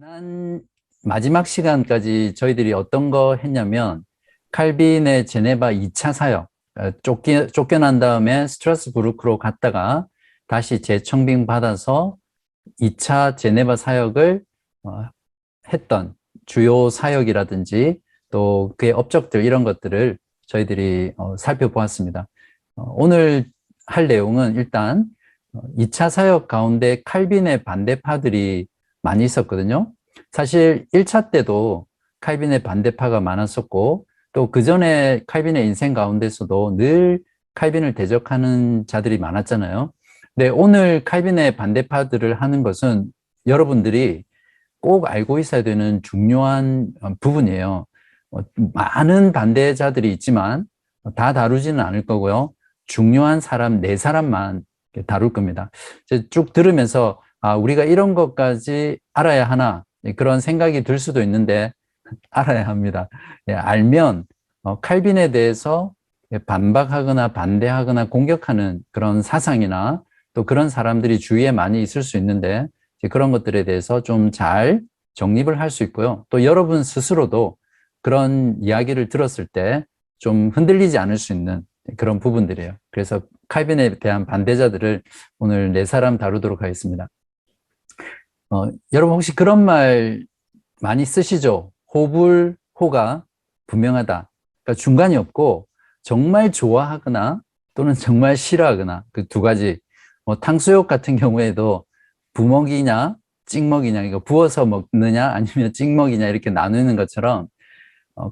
지난 마지막 시간까지 저희들이 어떤 거 했냐면 칼빈의 제네바 2차 사역, 쫓겨난 다음에 스트라스부르크로 갔다가 다시 재청빙 받아서 2차 제네바 사역을 했던 주요 사역이라든지 또 그의 업적들 이런 것들을 저희들이 살펴보았습니다. 오늘 할 내용은 일단 2차 사역 가운데 칼빈의 반대파들이 많이 있었거든요. 사실 1차 때도 칼빈의 반대파가 많았었고 또 그 전에 칼빈의 인생 가운데서도 늘 칼빈을 대적하는 자들이 많았잖아요. 근데 오늘 칼빈의 반대파들을 하는 것은 여러분들이 꼭 알고 있어야 되는 중요한 부분이에요. 많은 반대자들이 있지만 다 다루지는 않을 거고요. 중요한 사람, 네 사람만 다룰 겁니다. 쭉 들으면서 우리가 이런 것까지 알아야 하나 그런 생각이 들 수도 있는데 알아야 합니다. 알면 칼빈에 대해서 반박하거나 반대하거나 공격하는 그런 사상이나 또 그런 사람들이 주위에 많이 있을 수 있는데 그런 것들에 대해서 좀 잘 정립을 할 수 있고요. 또 여러분 스스로도 그런 이야기를 들었을 때 좀 흔들리지 않을 수 있는 그런 부분들이에요. 그래서 칼빈에 대한 반대자들을 오늘 네 사람 다루도록 하겠습니다. 여러분 혹시 그런 말 많이 쓰시죠? 호불호가 분명하다. 그러니까 중간이 없고 정말 좋아하거나 또는 정말 싫어하거나 그 두 가지. 탕수육 같은 경우에도 부먹이냐 찍먹이냐 이거 부어서 먹느냐 아니면 찍먹이냐 이렇게 나누는 것처럼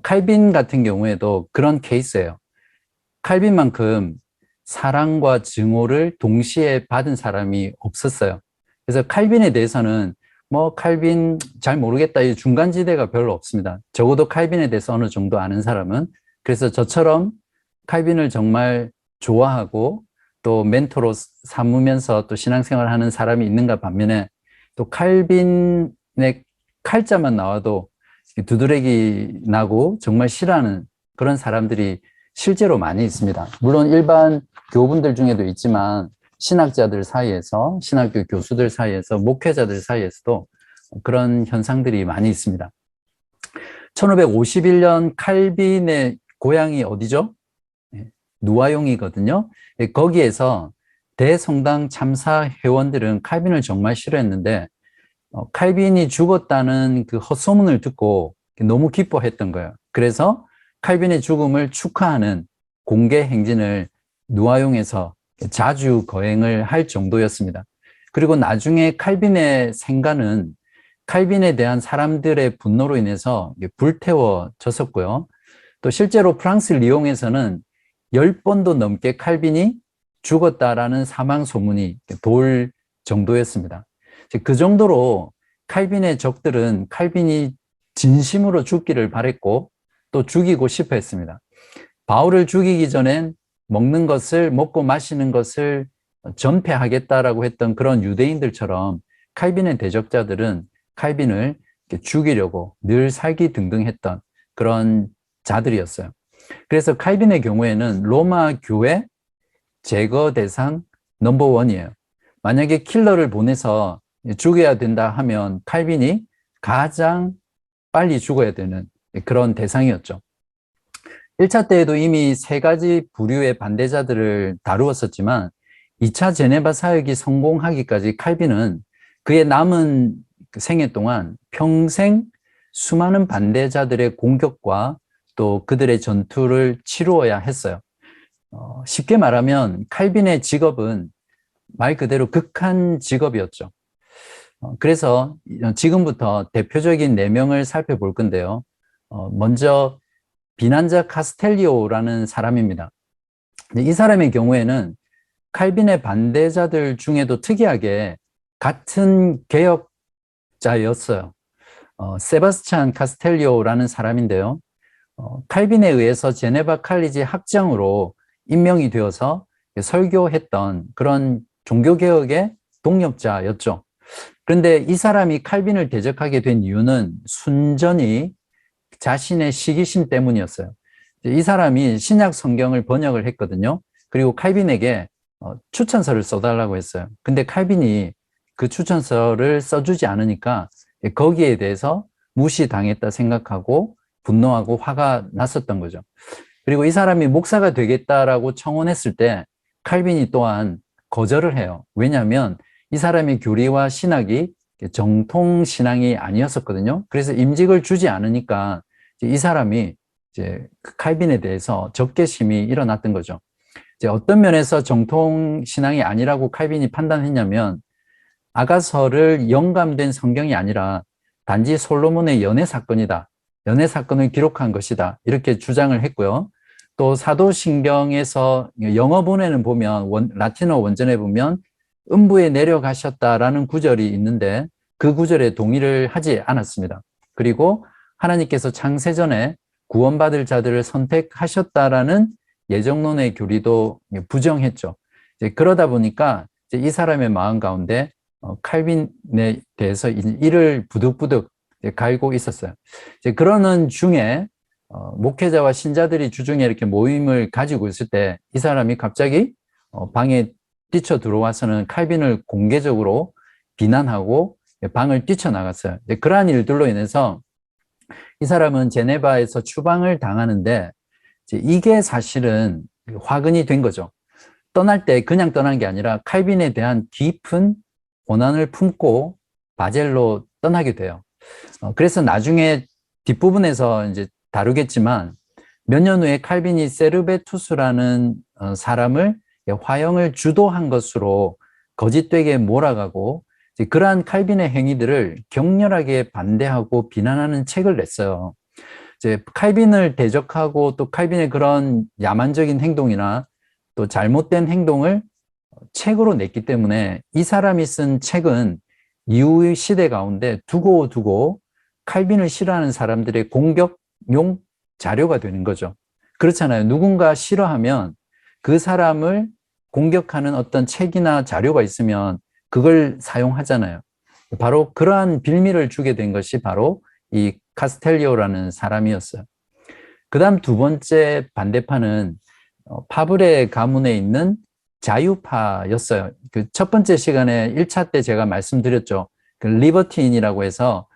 칼빈 같은 경우에도 그런 케이스예요. 칼빈만큼 사랑과 증오를 동시에 받은 사람이 없었어요. 그래서 칼빈에 대해서는 칼빈 잘 모르겠다 이 중간지대가 별로 없습니다. 적어도 칼빈에 대해서 어느 정도 아는 사람은. 그래서 저처럼 칼빈을 정말 좋아하고 또 멘토로 삼으면서 또 신앙생활을 하는 사람이 있는가 반면에 또 칼빈의 칼자만 나와도 두드러기 나고 정말 싫어하는 그런 사람들이 실제로 많이 있습니다. 물론 일반 교우분들 중에도 있지만 신학자들 사이에서, 신학교 교수들 사이에서, 목회자들 사이에서도 그런 현상들이 많이 있습니다. 1551년 칼빈의 고향이 어디죠? 누아용이거든요. 거기에서 대성당 참사 회원들은 칼빈을 정말 싫어했는데 칼빈이 죽었다는 그 헛소문을 듣고 너무 기뻐했던 거예요. 그래서 칼빈의 죽음을 축하하는 공개 행진을 누아용에서 자주 거행을 할 정도였습니다. 그리고 나중에 칼빈의 생가는 칼빈에 대한 사람들의 분노로 인해서 불태워졌었고요. 또 실제로 프랑스 리옹에서는 10번도 넘게 칼빈이 죽었다라는 사망 소문이 돌 정도였습니다. 그 정도로 칼빈의 적들은 칼빈이 진심으로 죽기를 바랬고 또 죽이고 싶어 했습니다. 바울을 죽이기 전엔 먹는 것을, 먹고 마시는 것을 전폐하겠다라고 했던 그런 유대인들처럼 칼빈의 대적자들은 칼빈을 죽이려고 늘 살기등등했던 그런 자들이었어요. 그래서 칼빈의 경우에는 로마 교회 제거 대상 넘버원이에요. 만약에 킬러를 보내서 죽여야 된다 하면 칼빈이 가장 빨리 죽어야 되는 그런 대상이었죠. 1차 때에도 이미 세 가지 부류의 반대자들을 다루었었지만 2차 제네바 사역이 성공하기까지 칼빈은 그의 남은 생애 동안 평생 수많은 반대자들의 공격과 또 그들의 전투를 치루어야 했어요. 쉽게 말하면 칼빈의 직업은 말 그대로 극한 직업이었죠. 그래서 지금부터 대표적인 4명을 살펴볼 건데요. 먼저 비난자 카스텔리오라는 사람입니다. 이 사람의 경우에는 칼빈의 반대자들 중에도 특이하게 같은 개혁자였어요. 세바스찬 카스텔리오라는 사람인데요. 칼빈에 의해서 제네바 칼리지 학장으로 임명이 되어서 설교했던 그런 종교개혁의 동력자였죠. 그런데 이 사람이 칼빈을 대적하게 된 이유는 순전히 자신의 시기심 때문이었어요. 이 사람이 신약 성경을 번역을 했거든요. 그리고 칼빈에게 추천서를 써달라고 했어요. 근데 칼빈이 그 추천서를 써주지 않으니까 거기에 대해서 무시당했다 생각하고 분노하고 화가 났었던 거죠. 그리고 이 사람이 목사가 되겠다라고 청혼했을 때 칼빈이 또한 거절을 해요. 왜냐하면 이 사람의 교리와 신학이 정통 신앙이 아니었었거든요. 그래서 임직을 주지 않으니까 이 사람이 이제 칼빈에 대해서 적개심이 일어났던 거죠. 이제 어떤 면에서 정통 신앙이 아니라고 칼빈이 판단했냐면 아가서를 영감된 성경이 아니라 단지 솔로몬의 연애 사건이다. 연애 사건을 기록한 것이다. 이렇게 주장을 했고요. 또 사도신경에서 영어 본에는 보면 라틴어 원전에 보면 음부에 내려가셨다라는 구절이 있는데 그 구절에 동의를 하지 않았습니다. 그리고 하나님께서 창세전에 구원받을 자들을 선택하셨다라는 예정론의 교리도 부정했죠. 그러다 보니까 이 사람의 마음 가운데 칼빈에 대해서 이를 부득부득 갈고 있었어요. 그러는 중에 목회자와 신자들이 주중에 이렇게 모임을 가지고 있을 때 이 사람이 갑자기 방에 뛰쳐 들어와서는 칼빈을 공개적으로 비난하고 방을 뛰쳐나갔어요. 그러한 일들로 인해서 이 사람은 제네바에서 추방을 당하는데 이게 사실은 화근이 된 거죠. 떠날 때 그냥 떠난 게 아니라 칼빈에 대한 깊은 고난을 품고 바젤로 떠나게 돼요. 그래서 나중에 뒷부분에서 이제 다루겠지만 몇 년 후에 칼빈이 세르베투스라는 사람을 화형을 주도한 것으로 거짓되게 몰아가고 그러한 칼빈의 행위들을 격렬하게 반대하고 비난하는 책을 냈어요. 이제 칼빈을 대적하고 또 칼빈의 그런 야만적인 행동이나 또 잘못된 행동을 책으로 냈기 때문에 이 사람이 쓴 책은 이후의 시대 가운데 두고 칼빈을 싫어하는 사람들의 공격용 자료가 되는 거죠. 그렇잖아요. 누군가 싫어하면 그 사람을 공격하는 어떤 책이나 자료가 있으면 그걸 사용하잖아요. 바로 그러한 빌미를 주게 된 것이 바로 이 카스텔리오라는 사람이었어요. 그 다음 두 번째 반대파는 파브레 가문에 있는 자유파였어요. 그 첫 번째 시간에 1차 때 제가 말씀드렸죠. 그 리버티인이라고 해서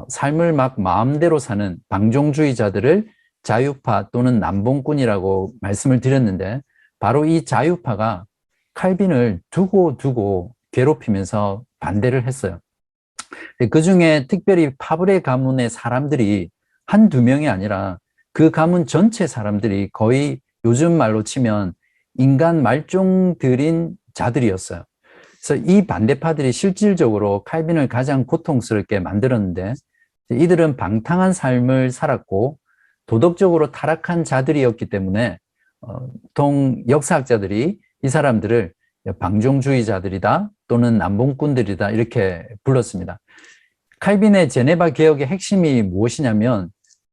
삶을 막 마음대로 사는 방종주의자들을 자유파 또는 남봉꾼이라고 말씀을 드렸는데 바로 이 자유파가 칼빈을 두고 괴롭히면서 반대를 했어요. 그 중에 특별히 파브레 가문의 사람들이 한두 명이 아니라 그 가문 전체 사람들이 거의 요즘 말로 치면 인간 말종들인 자들이었어요. 그래서 이 반대파들이 실질적으로 칼빈을 가장 고통스럽게 만들었는데 이들은 방탕한 삶을 살았고 도덕적으로 타락한 자들이었기 때문에 보통 역사학자들이 이 사람들을 방종주의자들이다 또는 남봉꾼들이다 이렇게 불렀습니다. 칼빈의 제네바 개혁의 핵심이 무엇이냐면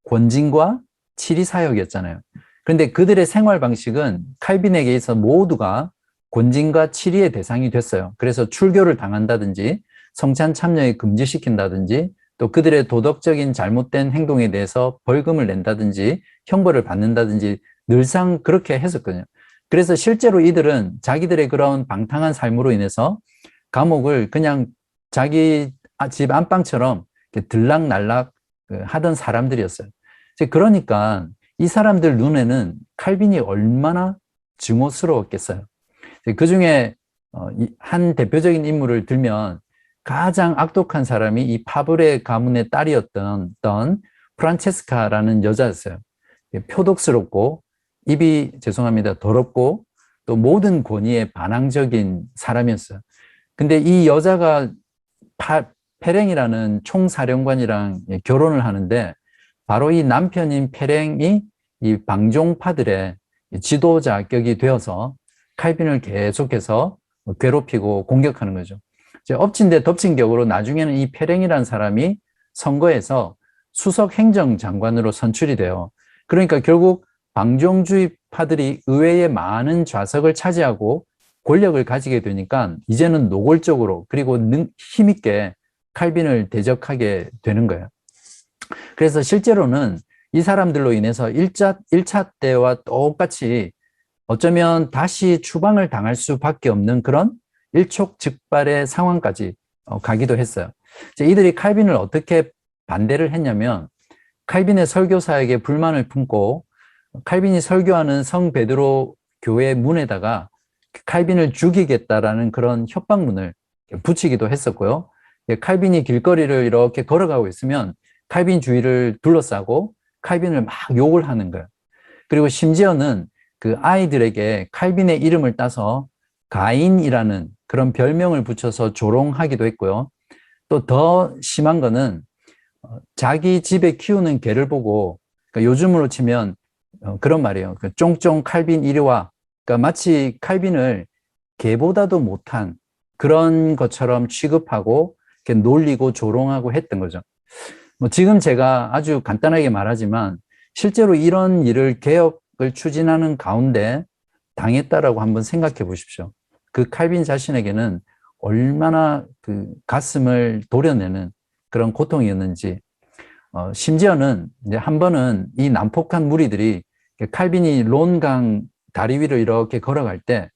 권징과 치리사역이었잖아요. 그런데 그들의 생활 방식은 칼빈에게 있어 모두가 권징과 치리의 대상이 됐어요. 그래서 출교를 당한다든지 성찬 참여에 금지시킨다든지 또 그들의 도덕적인 잘못된 행동에 대해서 벌금을 낸다든지 형벌을 받는다든지 늘상 그렇게 했었거든요. 그래서 실제로 이들은 자기들의 그런 방탕한 삶으로 인해서 감옥을 그냥 자기 집 안방처럼 들락날락 하던 사람들이었어요. 그러니까 이 사람들 눈에는 칼빈이 얼마나 증오스러웠겠어요. 그 중에 한 대표적인 인물을 들면 가장 악독한 사람이 이 파브레 가문의 딸이었던 프란체스카라는 여자였어요. 표독스럽고 입이 죄송합니다 더럽고 또 모든 권위에 반항적인 사람이었어요. 근데 이 여자가 페랭이라는 총사령관이랑 결혼을 하는데 바로 이 남편인 페랭이 이 방종파들의 지도자격이 되어서 칼빈을 계속해서 괴롭히고 공격하는 거죠. 엎친 데 덮친 격으로 나중에는 이 페랭이라는 사람이 선거에서 수석 행정장관으로 선출이 돼요. 그러니까 결국 방종주의파들이 의회에 많은 좌석을 차지하고 권력을 가지게 되니까 이제는 노골적으로 그리고 힘있게 칼빈을 대적하게 되는 거예요. 그래서 실제로는 이 사람들로 인해서 1차 때와 똑같이 어쩌면 다시 추방을 당할 수밖에 없는 그런 일촉즉발의 상황까지 가기도 했어요. 이들이 칼빈을 어떻게 반대를 했냐면 칼빈의 설교사에게 불만을 품고 칼빈이 설교하는 성 베드로 교회 문에다가 칼빈을 죽이겠다라는 그런 협박문을 붙이기도 했었고요. 칼빈이 길거리를 이렇게 걸어가고 있으면 칼빈 주위를 둘러싸고 칼빈을 막 욕을 하는 거예요. 그리고 심지어는 그 아이들에게 칼빈의 이름을 따서 가인이라는 그런 별명을 붙여서 조롱하기도 했고요. 또 더 심한 거는 자기 집에 키우는 개를 보고, 그러니까 요즘으로 치면 그런 말이에요. 쫑쫑 칼빈 이리 와. 그러니까 마치 칼빈을 개보다도 못한 그런 것처럼 취급하고 이렇게 놀리고 조롱하고 했던 거죠. 뭐 지금 제가 아주 간단하게 말하지만 실제로 이런 일을 개혁을 추진하는 가운데 당했다라고 한번 생각해 보십시오. 그 칼빈 자신에게는 얼마나 그 가슴을 도려내는 그런 고통이었는지. 심지어는 이제 한 번은 이 난폭한 무리들이 칼빈이 론강 다리 위를 이렇게 걸어갈 때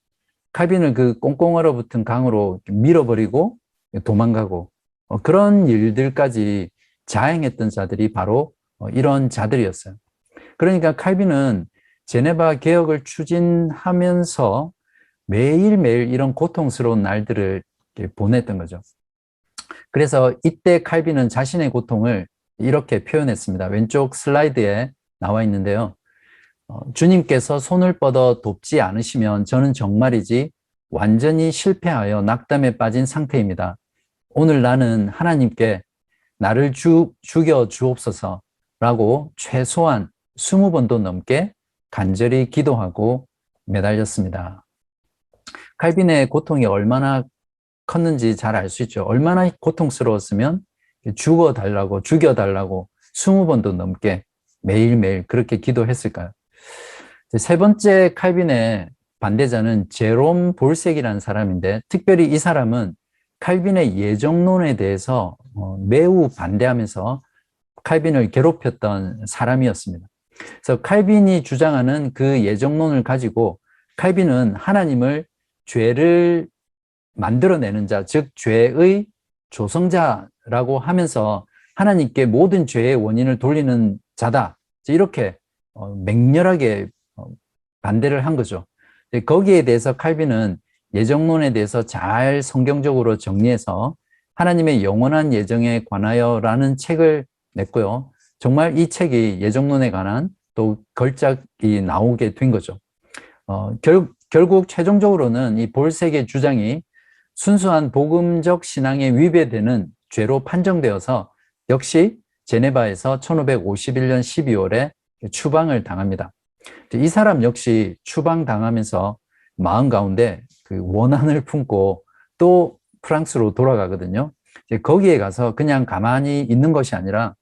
칼빈을 그 꽁꽁 얼어붙은 강으로 밀어버리고 도망가고 그런 일들까지 자행했던 자들이 바로 이런 자들이었어요. 그러니까 칼빈은 제네바 개혁을 추진하면서 매일매일 이런 고통스러운 날들을 보냈던 거죠. 그래서 이때 칼빈은 자신의 고통을 이렇게 표현했습니다. 왼쪽 슬라이드에 나와 있는데요. 주님께서 손을 뻗어 돕지 않으시면 저는 정말이지 완전히 실패하여 낙담에 빠진 상태입니다. 오늘 나는 하나님께 나를 죽여 주옵소서라고 최소한 20번도 넘게 간절히 기도하고 매달렸습니다. 칼빈의 고통이 얼마나 컸는지 잘 알 수 있죠. 얼마나 고통스러웠으면 죽여달라고 20번도 넘게 매일매일 그렇게 기도했을까요? 세 번째 칼빈의 반대자는 제롬 볼색이라는 사람인데 특별히 이 사람은 칼빈의 예정론에 대해서 매우 반대하면서 칼빈을 괴롭혔던 사람이었습니다. 그래서 칼빈이 주장하는 그 예정론을 가지고 칼빈은 하나님을 죄를 만들어내는 자, 즉 죄의 조성자라고 하면서 하나님께 모든 죄의 원인을 돌리는 자다. 이렇게 맹렬하게 반대를 한 거죠. 거기에 대해서 칼빈은 예정론에 대해서 잘 성경적으로 정리해서 하나님의 영원한 예정에 관하여라는 책을 냈고요. 정말 이 책이 예정론에 관한 또 걸작이 나오게 된 거죠. 결국 최종적으로는 이 볼색의 주장이 순수한 복음적 신앙에 위배되는 죄로 판정되어서 역시 제네바에서 1551년 12월에 추방을 당합니다. 이 사람 역시 추방당하면서 마음 가운데 그 원한을 품고 또 프랑스로 돌아가거든요. 거기에 가서 그냥 가만히 있는 것이 아니라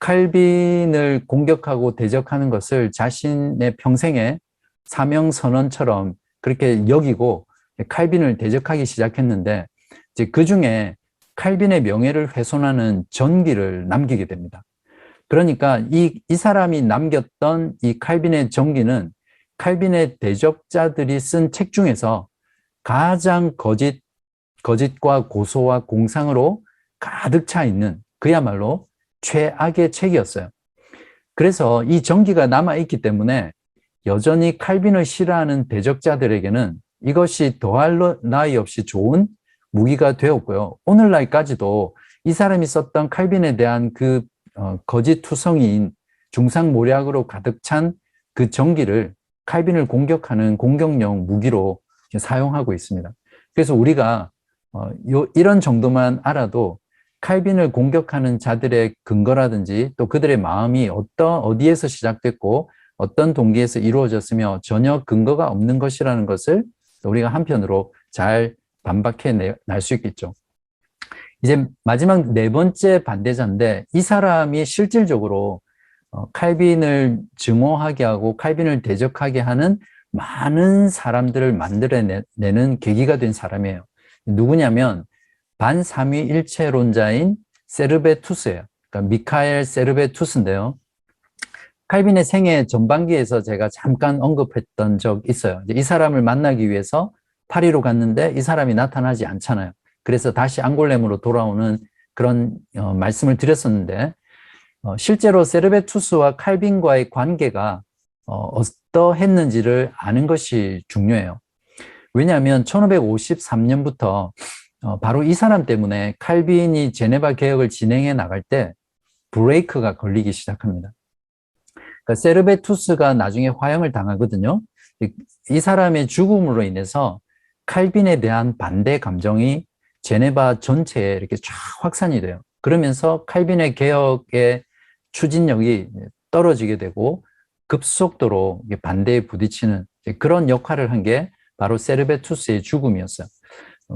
칼빈을 공격하고 대적하는 것을 자신의 평생의 사명선언처럼 그렇게 여기고 칼빈을 대적하기 시작했는데 이제 그중에 칼빈의 명예를 훼손하는 전기를 남기게 됩니다. 그러니까 이 사람이 남겼던 이 칼빈의 전기는 칼빈의 대적자들이 쓴 책 중에서 가장 거짓과 고소와 공상으로 가득 차 있는 그야말로 최악의 책이었어요. 그래서 이 전기가 남아있기 때문에 여전히 칼빈을 싫어하는 대적자들에게는 이것이 더할 나위 없이 좋은 무기가 되었고요. 오늘날까지도 이 사람이 썼던 칼빈에 대한 그 거짓 투성이인 중상모략으로 가득 찬 그 전기를 칼빈을 공격하는 공격용 무기로 사용하고 있습니다. 그래서 우리가 이런 정도만 알아도 칼빈을 공격하는 자들의 근거라든지 또 그들의 마음이 어디에서 시작됐고 어떤 동기에서 이루어졌으며 전혀 근거가 없는 것이라는 것을 우리가 한편으로 잘 반박해 낼 수 있겠죠. 이제 마지막 네 번째 반대자인데 이 사람이 실질적으로 칼빈을 증오하게 하고 칼빈을 대적하게 하는 많은 사람들을 만들어내는 계기가 된 사람이에요. 누구냐면 반삼위일체론자인 세르베투스예요. 그러니까 미카엘 세르베투스인데요. 칼빈의 생애 전반기에서 제가 잠깐 언급했던 적 있어요. 이 사람을 만나기 위해서 파리로 갔는데 이 사람이 나타나지 않잖아요. 그래서 다시 앙골렘으로 돌아오는 그런 말씀을 드렸었는데 실제로 세르베투스와 칼빈과의 관계가 어떠했는지를 아는 것이 중요해요. 왜냐하면 1553년부터 바로 이 사람 때문에 칼빈이 제네바 개혁을 진행해 나갈 때 브레이크가 걸리기 시작합니다. 그러니까 세르베투스가 나중에 화형을 당하거든요. 이 사람의 죽음으로 인해서 칼빈에 대한 반대 감정이 제네바 전체에 이렇게 쫙 확산이 돼요. 그러면서 칼빈의 개혁의 추진력이 떨어지게 되고 급속도로 반대에 부딪히는 그런 역할을 한 게 바로 세르베투스의 죽음이었어요.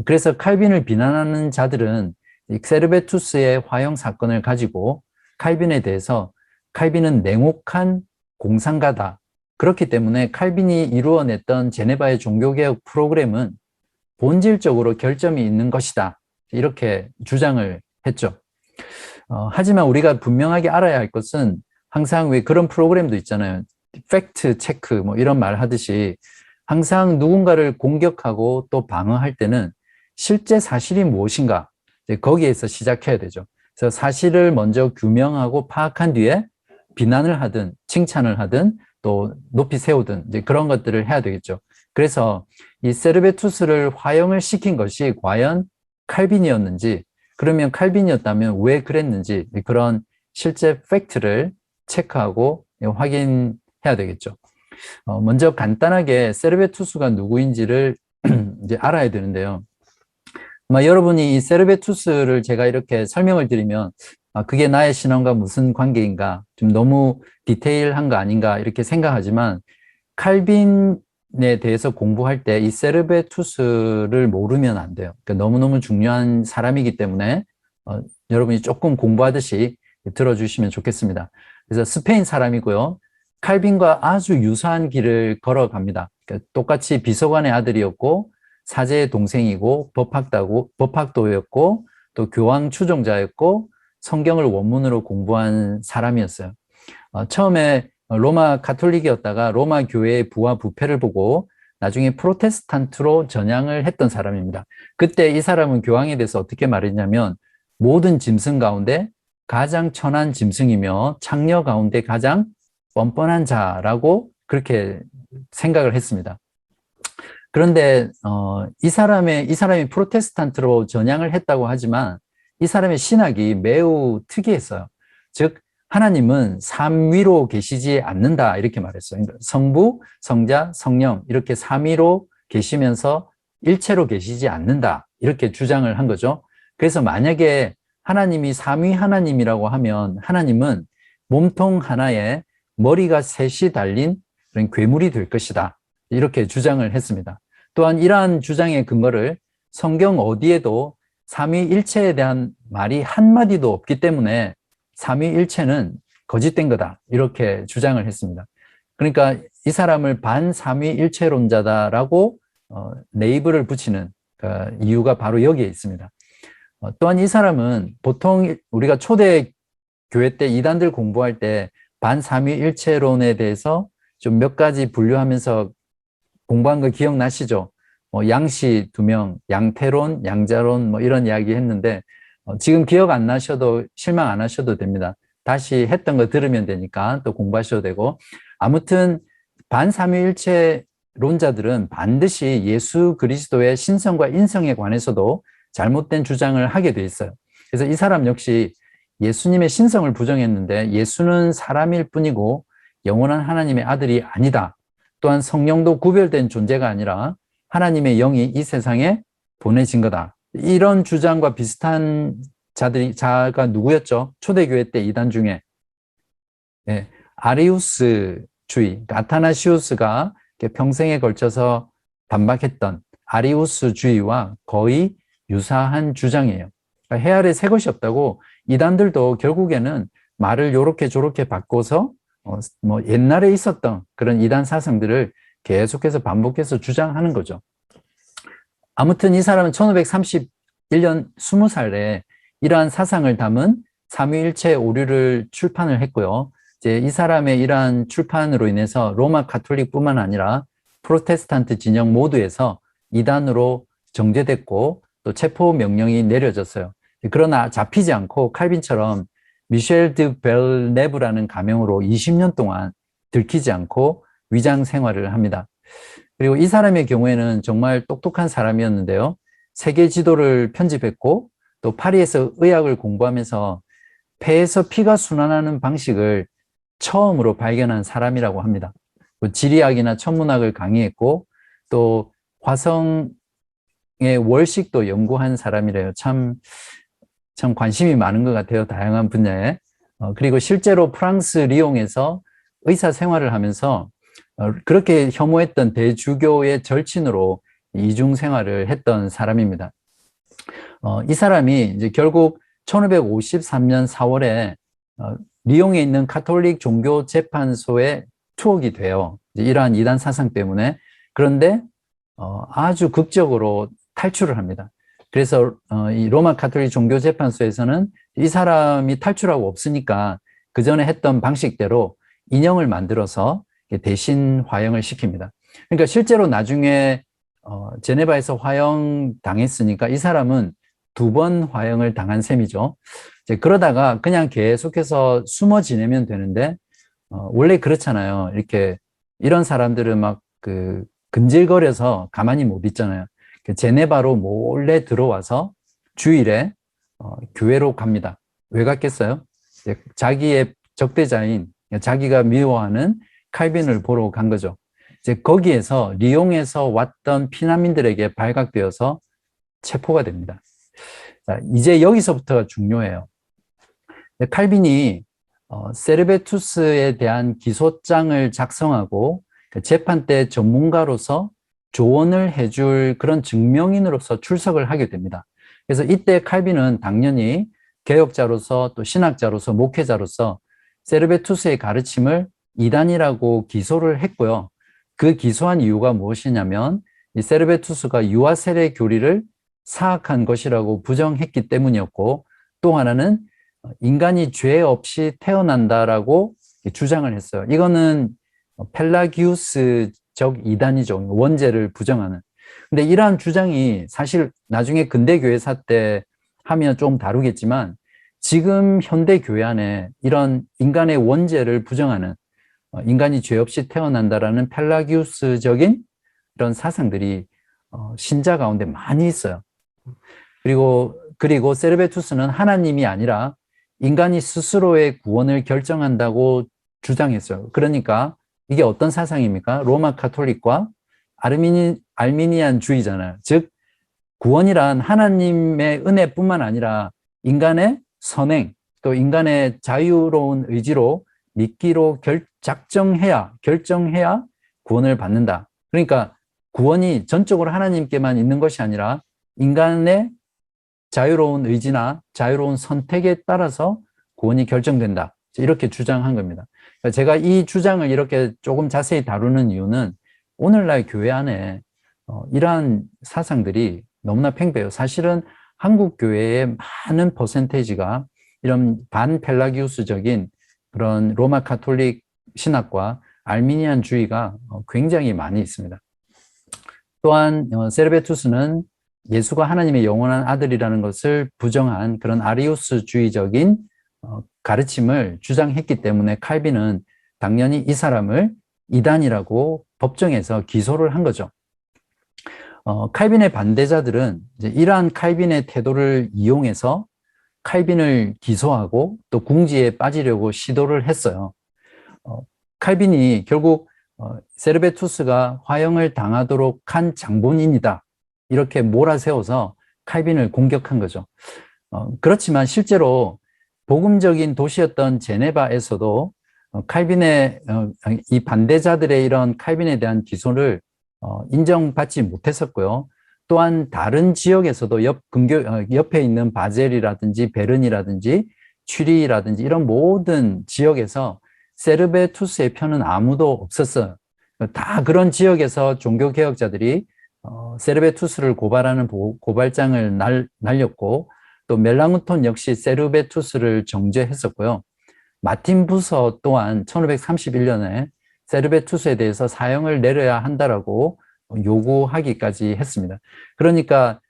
그래서 칼빈을 비난하는 자들은 세르베투스의 화형 사건을 가지고 칼빈에 대해서 칼빈은 냉혹한 공상가다. 그렇기 때문에 칼빈이 이루어냈던 제네바의 종교개혁 프로그램은 본질적으로 결점이 있는 것이다. 이렇게 주장을 했죠. 하지만 우리가 분명하게 알아야 할 것은 항상 왜 그런 프로그램도 있잖아요. 팩트 체크 뭐 이런 말 하듯이 항상 누군가를 공격하고 또 방어할 때는 실제 사실이 무엇인가 거기에서 시작해야 되죠. 그래서 사실을 먼저 규명하고 파악한 뒤에 비난을 하든 칭찬을 하든 또 높이 세우든 이제 그런 것들을 해야 되겠죠. 그래서 이 세르베투스를 화형을 시킨 것이 과연 칼빈이었는지, 그러면 칼빈이었다면 왜 그랬는지 그런 실제 팩트를 체크하고 확인해야 되겠죠. 먼저 간단하게 세르베투스가 누구인지를 이제 알아야 되는데요. 아마 여러분이 이 세르베투스를 제가 이렇게 설명을 드리면 그게 나의 신앙과 무슨 관계인가, 좀 너무 디테일한 거 아닌가 이렇게 생각하지만 칼빈에 대해서 공부할 때 이 세르베투스를 모르면 안 돼요. 그러니까 너무너무 중요한 사람이기 때문에 여러분이 조금 공부하듯이 들어주시면 좋겠습니다. 그래서 스페인 사람이고요. 칼빈과 아주 유사한 길을 걸어갑니다. 그러니까 똑같이 비서관의 아들이었고 사제의 동생이고 법학도였고 또 교황 추종자였고 성경을 원문으로 공부한 사람이었어요. 처음에 로마 가톨릭이었다가 로마 교회의 부와 부패를 보고 나중에 프로테스탄트로 전향을 했던 사람입니다. 그때 이 사람은 교황에 대해서 어떻게 말했냐면 모든 짐승 가운데 가장 천한 짐승이며 창녀 가운데 가장 뻔뻔한 자라고 그렇게 생각을 했습니다. 그런데 이 사람이 프로테스탄트로 전향을 했다고 하지만 이 사람의 신학이 매우 특이했어요. 즉 하나님은 삼위로 계시지 않는다 이렇게 말했어요. 그러니까 성부, 성자, 성령 이렇게 삼위로 계시면서 일체로 계시지 않는다 이렇게 주장을 한 거죠. 그래서 만약에 하나님이 삼위 하나님이라고 하면 하나님은 몸통 하나에 머리가 셋이 달린 그런 괴물이 될 것이다 이렇게 주장을 했습니다. 또한 이러한 주장의 근거를 성경 어디에도 삼위일체에 대한 말이 한마디도 없기 때문에 삼위일체는 거짓된 거다 이렇게 주장을 했습니다. 그러니까 이 사람을 반삼위일체론자다라고 네이블을 붙이는 이유가 바로 여기에 있습니다. 또한 이 사람은 보통 우리가 초대 교회 때 이단들 공부할 때 반삼위일체론에 대해서 좀 몇 가지 분류하면서 공부한 거 기억나시죠? 양씨 2명, 양태론, 양자론 뭐 이런 이야기 했는데 지금 기억 안 나셔도 실망 안 하셔도 됩니다. 다시 했던 거 들으면 되니까 또 공부하셔도 되고 아무튼 반삼위일체론자들은 반드시 예수 그리스도의 신성과 인성에 관해서도 잘못된 주장을 하게 돼 있어요. 그래서 이 사람 역시 예수님의 신성을 부정했는데 예수는 사람일 뿐이고 영원한 하나님의 아들이 아니다. 또한 성령도 구별된 존재가 아니라 하나님의 영이 이 세상에 보내진 거다. 이런 주장과 비슷한 자가 누구였죠? 초대교회 때 이단 중에 아리우스주의, 아타나시우스가 평생에 걸쳐서 반박했던 아리우스주의와 거의 유사한 주장이에요. 그러니까 해 아래 새 것이 없다고 이단들도 결국에는 말을 요렇게 저렇게 바꿔서 뭐 옛날에 있었던 그런 이단 사상들을 계속해서 반복해서 주장하는 거죠. 아무튼 이 사람은 1531년 20살에 이러한 사상을 담은 삼위일체 오류를 출판을 했고요. 이제 이 사람의 이러한 출판으로 인해서 로마 가톨릭뿐만 아니라 프로테스탄트 진영 모두에서 이단으로 정죄됐고 또 체포 명령이 내려졌어요. 그러나 잡히지 않고 칼빈처럼 미셸 드 벨네브라는 가명으로 20년 동안 들키지 않고 위장 생활을 합니다. 그리고 이 사람의 경우에는 정말 똑똑한 사람이었는데요. 세계 지도를 편집했고 또 파리에서 의학을 공부하면서 폐에서 피가 순환하는 방식을 처음으로 발견한 사람이라고 합니다. 지리학이나 천문학을 강의했고 또 화성의 월식도 연구한 사람이래요. 참 관심이 많은 것 같아요. 다양한 분야에. 그리고 실제로 프랑스 리옹에서 의사 생활을 하면서 그렇게 혐오했던 대주교의 절친으로 이중 생활을 했던 사람입니다. 이 사람이 이제 결국 1553년 4월에 리옹에 있는 가톨릭 종교 재판소에 투옥이 돼요. 이러한 이단 사상 때문에. 그런데 아주 극적으로 탈출을 합니다. 그래서 이 로마 가톨릭 종교 재판소에서는 이 사람이 탈출하고 없으니까 그 전에 했던 방식대로 인형을 만들어서 대신 화형을 시킵니다. 그러니까 실제로 나중에 제네바에서 화형 당했으니까 이 사람은 2번 화형을 당한 셈이죠. 이제 그러다가 그냥 계속해서 숨어 지내면 되는데 원래 그렇잖아요. 이렇게 이런 사람들은 막 근질거려서 가만히 못 있잖아요. 제네바로 몰래 들어와서 주일에 교회로 갑니다. 왜 갔겠어요? 자기의 적대자인 자기가 미워하는 칼빈을 보러 간 거죠. 이제 거기에서 리옹에서 왔던 피난민들에게 발각되어서 체포가 됩니다. 자, 이제 여기서부터가 중요해요. 칼빈이 세르베투스에 대한 기소장을 작성하고 재판 때 전문가로서 조언을 해줄 그런 증명인으로서 출석을 하게 됩니다. 그래서 이때 칼빈은 당연히 개혁자로서 또 신학자로서 목회자로서 세르베투스의 가르침을 이단이라고 기소를 했고요. 그 기소한 이유가 무엇이냐면 이 세르베투스가 유아 세례 교리를 사악한 것이라고 부정했기 때문이었고, 또 하나는 인간이 죄 없이 태어난다라고 주장을 했어요. 이거는 펠라기우스적 이단이죠. 원죄를 부정하는. 근데 이러한 주장이 사실 나중에 근대 교회사 때 하면 좀 다루겠지만 지금 현대 교회 안에 이런 인간의 원죄를 부정하는 인간이 죄 없이 태어난다라는 펠라기우스적인 이런 사상들이 신자 가운데 많이 있어요. 그리고 세르베투스는 하나님이 아니라 인간이 스스로의 구원을 결정한다고 주장했어요. 그러니까 이게 어떤 사상입니까? 로마 카톨릭과 알미니안주의잖아요. 즉 구원이란 하나님의 은혜뿐만 아니라 인간의 선행, 또 인간의 자유로운 의지로 믿기로 결정해야 구원을 받는다. 그러니까 구원이 전적으로 하나님께만 있는 것이 아니라 인간의 자유로운 의지나 자유로운 선택에 따라서 구원이 결정된다. 이렇게 주장한 겁니다. 제가 이 주장을 이렇게 조금 자세히 다루는 이유는 오늘날 교회 안에 이러한 사상들이 너무나 팽배해요. 사실은 한국 교회의 많은 퍼센테이지가 이런 반펠라기우스적인 그런 로마 가톨릭 신학과 알미니안주의가 굉장히 많이 있습니다. 또한 세르베투스는 예수가 하나님의 영원한 아들이라는 것을 부정한 그런 아리우스주의적인 가르침을 주장했기 때문에 칼빈은 당연히 이 사람을 이단이라고 법정에서 기소를 한 거죠. 칼빈의 반대자들은 이제 이러한 칼빈의 태도를 이용해서 칼빈을 기소하고 또 궁지에 빠지려고 시도를 했어요. 칼빈이 결국 세르베투스가 화형을 당하도록 한 장본인이다. 이렇게 몰아세워서 칼빈을 공격한 거죠. 그렇지만 실제로 복음적인 도시였던 제네바에서도 칼빈의 이 반대자들의 이런 칼빈에 대한 기소를 인정받지 못했었고요. 또한 다른 지역에서도 옆에 있는 바젤이라든지 베른이라든지 취리라든지 이런 모든 지역에서 세르베투스의 편은 아무도 없었어요. 다 그런 지역에서 종교개혁자들이 세르베투스를 고발하는 고발장을 날렸고 또 멜랑우톤 역시 세르베투스를 정죄했었고요. 마틴 부서 또한 1531년에 세르베투스에 대해서 사형을 내려야 한다라고 요구하기까지 했습니다. 그러니까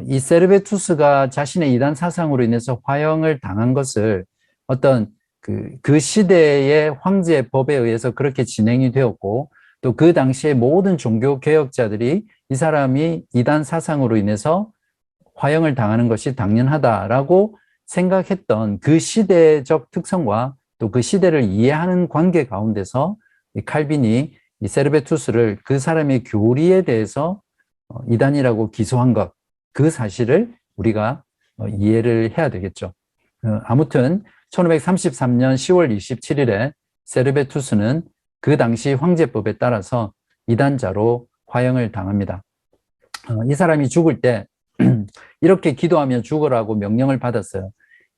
이 세르베투스가 자신의 이단 사상으로 인해서 화형을 당한 것을 어떤 그 시대의 황제의 법에 의해서 그렇게 진행이 되었고, 또 그 당시에 모든 종교 개혁자들이 이 사람이 이단 사상으로 인해서 화형을 당하는 것이 당연하다라고 생각했던 그 시대적 특성과 또 그 시대를 이해하는 관계 가운데서 이 칼빈이 이 세르베투스를 그 사람의 교리에 대해서 이단이라고 기소한 것, 그 사실을 우리가 이해를 해야 되겠죠. 아무튼 1533년 10월 27일에 세르베투스는 그 당시 황제법에 따라서 이단자로 화형을 당합니다. 이 사람이 죽을 때 이렇게 기도하며 죽으라고 명령을 받았어요.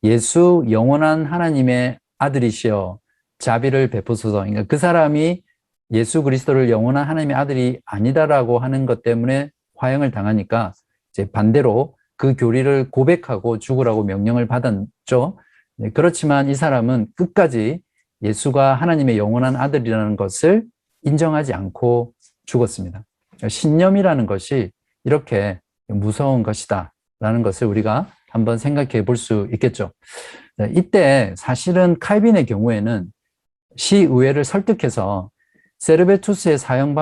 예수 영원한 하나님의 아들이시여 자비를 베푸소서. 그러니까 그 사람이 예수 그리스도를 영원한 하나님의 아들이 아니다라고 하는 것 때문에 화형을 당하니까 이제 반대로 그 교리를 고백하고 죽으라고 명령을 받았죠. 그렇지만 이 사람은 끝까지 예수가 하나님의 영원한 아들이라는 것을 인정하지 않고 죽었습니다. 신념이라는 것이 이렇게 무서운 것이다 라는 것을 우리가 한번 생각해 볼 수 있겠죠. 이때 사실은 칼빈의 경우에는 시의회를 설득해서 세르베투스의 사형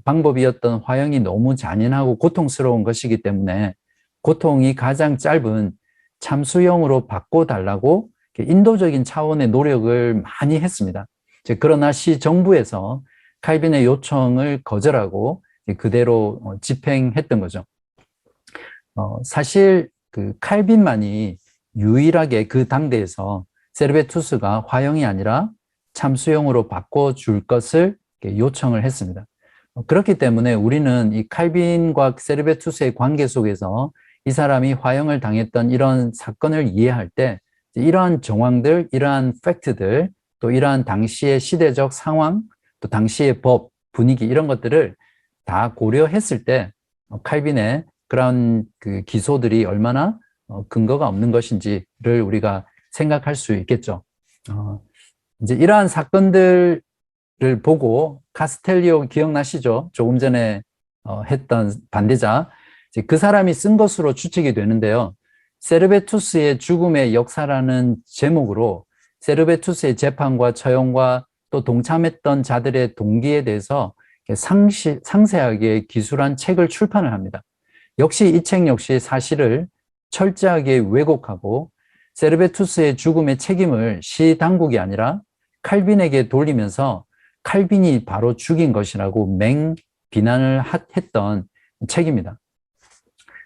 방법이었던 화형이 너무 잔인하고 고통스러운 것이기 때문에 고통이 가장 짧은 참수형으로 바꿔달라고 인도적인 차원의 노력을 많이 했습니다. 그러나 시 정부에서 칼빈의 요청을 거절하고 그대로 집행했던 거죠. 사실 그 칼빈만이 유일하게 그 당대에서 세르베투스가 화형이 아니라 참수형으로 바꿔줄 것을 요청을 했습니다. 그렇기 때문에 우리는 이 칼빈과 세르베투스의 관계 속에서 이 사람이 화형을 당했던 이런 사건을 이해할 때 이러한 정황들, 이러한 팩트들, 또 이러한 당시의 시대적 상황, 또 당시의 법, 분위기 이런 것들을 다 고려했을 때 칼빈의 그런 그 기소들이 얼마나 근거가 없는 것인지를 우리가 생각할 수 있겠죠. 이제 이러한 사건들을 보고 카스텔리오 기억나시죠? 조금 전에 했던 반대자. 그 사람이 쓴 것으로 추측이 되는데요. 세르베투스의 죽음의 역사라는 제목으로 세르베투스의 재판과 처형과 또 동참했던 자들의 동기에 대해서 상세하게 기술한 책을 출판을 합니다. 역시 이 책 역시 사실을 철저하게 왜곡하고 세르베투스의 죽음의 책임을 시 당국이 아니라 칼빈에게 돌리면서 칼빈이 바로 죽인 것이라고 맹 비난을 했던 책입니다.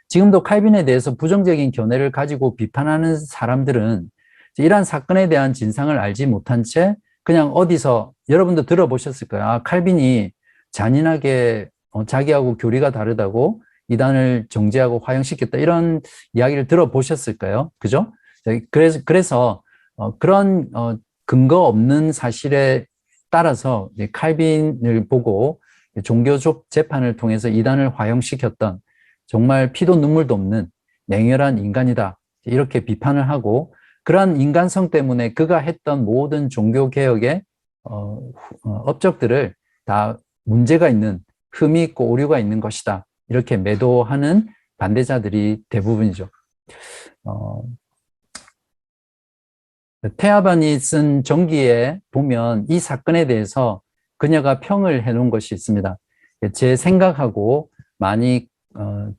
지금도 칼빈에 대해서 부정적인 견해를 가지고 비판하는 사람들은 이러한 사건에 대한 진상을 알지 못한 채 그냥 어디서 여러분도 들어보셨을 거예요. 아, 칼빈이 잔인하게 자기하고 교리가 다르다고 이단을 정죄하고 화형시켰다 이런 이야기를 들어보셨을까요? 그죠? 그래서 그런 근거 없는 사실에 따라서 칼빈을 보고 종교 재판을 통해서 이단을 화형시켰던 정말 피도 눈물도 없는 냉혈한 인간이다 이렇게 비판을 하고 그러한 인간성 때문에 그가 했던 모든 종교 개혁의 업적들을 다 문제가 있는 흠이 있고 오류가 있는 것이다 이렇게 매도하는 반대자들이 대부분이죠. 테아반이 쓴 전기에 보면 이 사건에 대해서 그녀가 평을 해놓은 것이 있습니다. 제 생각하고 많이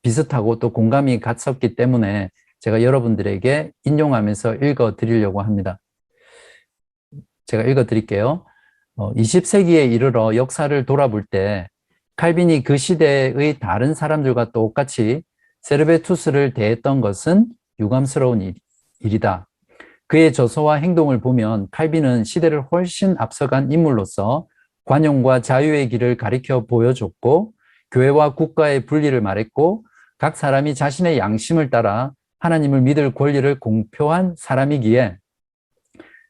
비슷하고 또 공감이 갔었기 때문에 제가 여러분들에게 인용하면서 읽어 드리려고 합니다. 제가 읽어 드릴게요. 20세기에 이르러 역사를 돌아볼 때 칼빈이 그 시대의 다른 사람들과 똑같이 세르베투스를 대했던 것은 유감스러운 일이다. 그의 저서와 행동을 보면 칼빈은 시대를 훨씬 앞서간 인물로서 관용과 자유의 길을 가리켜 보여줬고 교회와 국가의 분리를 말했고 각 사람이 자신의 양심을 따라 하나님을 믿을 권리를 공표한 사람이기에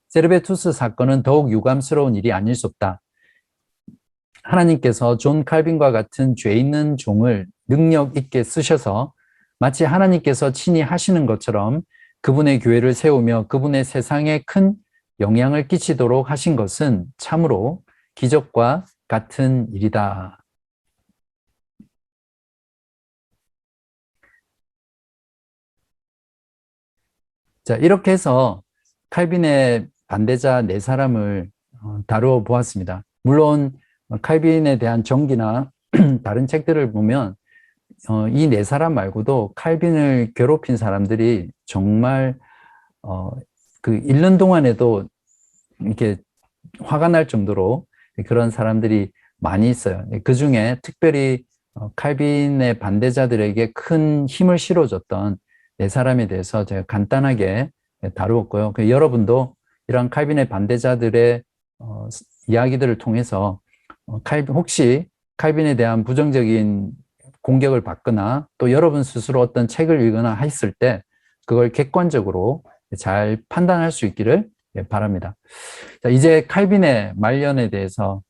세르베투스 사건은 더욱 유감스러운 일이 아닐 수 없다. 하나님께서 존 칼빈과 같은 죄 있는 종을 능력 있게 쓰셔서 마치 하나님께서 친히 하시는 것처럼 그분의 교회를 세우며 그분의 세상에 큰 영향을 끼치도록 하신 것은 참으로 기적과 같은 일이다. 자, 이렇게 해서 칼빈의 반대자 네 사람을 다루어 보았습니다. 물론 칼빈에 대한 전기나 다른 책들을 보면 이 네 사람 말고도 칼빈을 괴롭힌 사람들이 정말 그 읽는 동안에도 이렇게 화가 날 정도로 그런 사람들이 많이 있어요. 그 중에 특별히 칼빈의 반대자들에게 큰 힘을 실어줬던 네 사람에 대해서 제가 간단하게 다루었고요. 여러분도 이러한 칼빈의 반대자들의 이야기들을 통해서 혹시 칼빈에 대한 부정적인 공격을 받거나 또 여러분 스스로 어떤 책을 읽거나 했을 때 그걸 객관적으로 잘 판단할 수 있기를 바랍니다. 자, 이제 칼빈의 말년에 대해서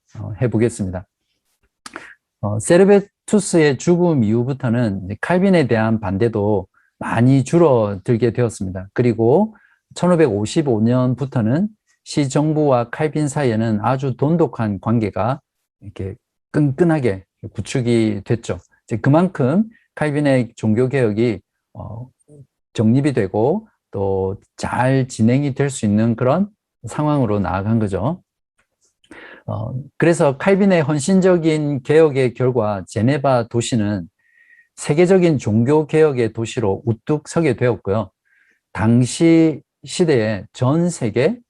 해보겠습니다. 세르베투스의 죽음 이후부터는 칼빈에 대한 반대도 많이 줄어들게 되었습니다. 그리고 1555년부터는 시정부와 칼빈 사이에는 아주 돈독한 관계가 이렇게 끈끈하게 구축이 됐죠. 그만큼 칼빈의 종교개혁이 정립이 되고 또 잘 진행이 될 수 있는 그런 상황으로 나아간 거죠. 그래서 칼빈의 헌신적인 개혁의 결과 제네바 도시는 세계적인 종교개혁의 도시로 우뚝 서게 되었고요. 당시 시대에 전 세계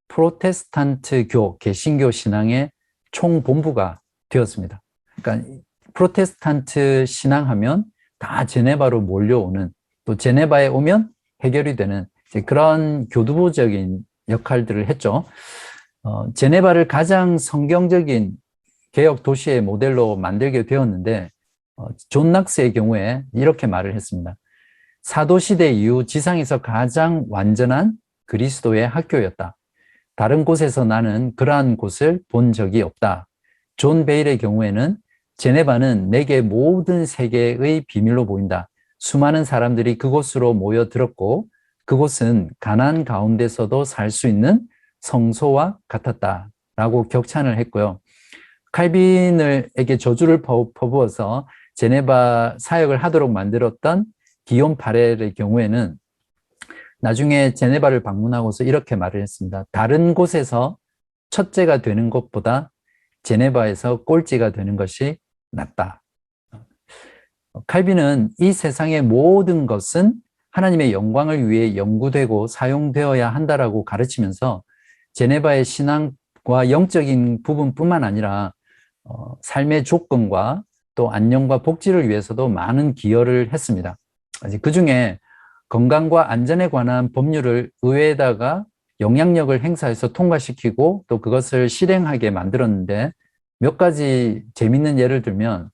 프로테스탄트교, 개신교 신앙의 총본부가 되었습니다. 그러니까 프로테스탄트 신앙하면 다 제네바로 몰려오는, 또 제네바에 오면 해결이 되는 그런 교두보적인 역할들을 했죠. 제네바를 가장 성경적인 개혁 도시의 모델로 만들게 되었는데 존 낙스의 경우에 이렇게 말을 했습니다. 사도시대 이후 지상에서 가장 완전한 그리스도의 학교였다. 다른 곳에서 나는 그러한 곳을 본 적이 없다. 존 베일의 경우에는 제네바는 내게 모든 세계의 비밀로 보인다. 수많은 사람들이 그곳으로 모여들었고 그곳은 가난 가운데서도 살 수 있는 성소와 같았다라고 격찬을 했고요. 칼빈에게 저주를 퍼부어서 제네바 사역을 하도록 만들었던 기욤 파렐의 경우에는 나중에 제네바를 방문하고서 이렇게 말을 했습니다. 다른 곳에서 첫째가 되는 것보다 제네바에서 꼴찌가 되는 것이 낫다. 칼빈은 이 세상의 모든 것은 하나님의 영광을 위해 연구되고 사용되어야 한다라고 가르치면서 제네바의 신앙과 영적인 부분뿐만 아니라 삶의 조건과 또 안녕과 복지를 위해서도 많은 기여를 했습니다. 그 중에 건강과 안전에 관한 법률을 의회에다가 영향력을 행사해서 통과시키고 또 그것을 실행하게 만들었는데 몇 가지 재밌는 예를 들면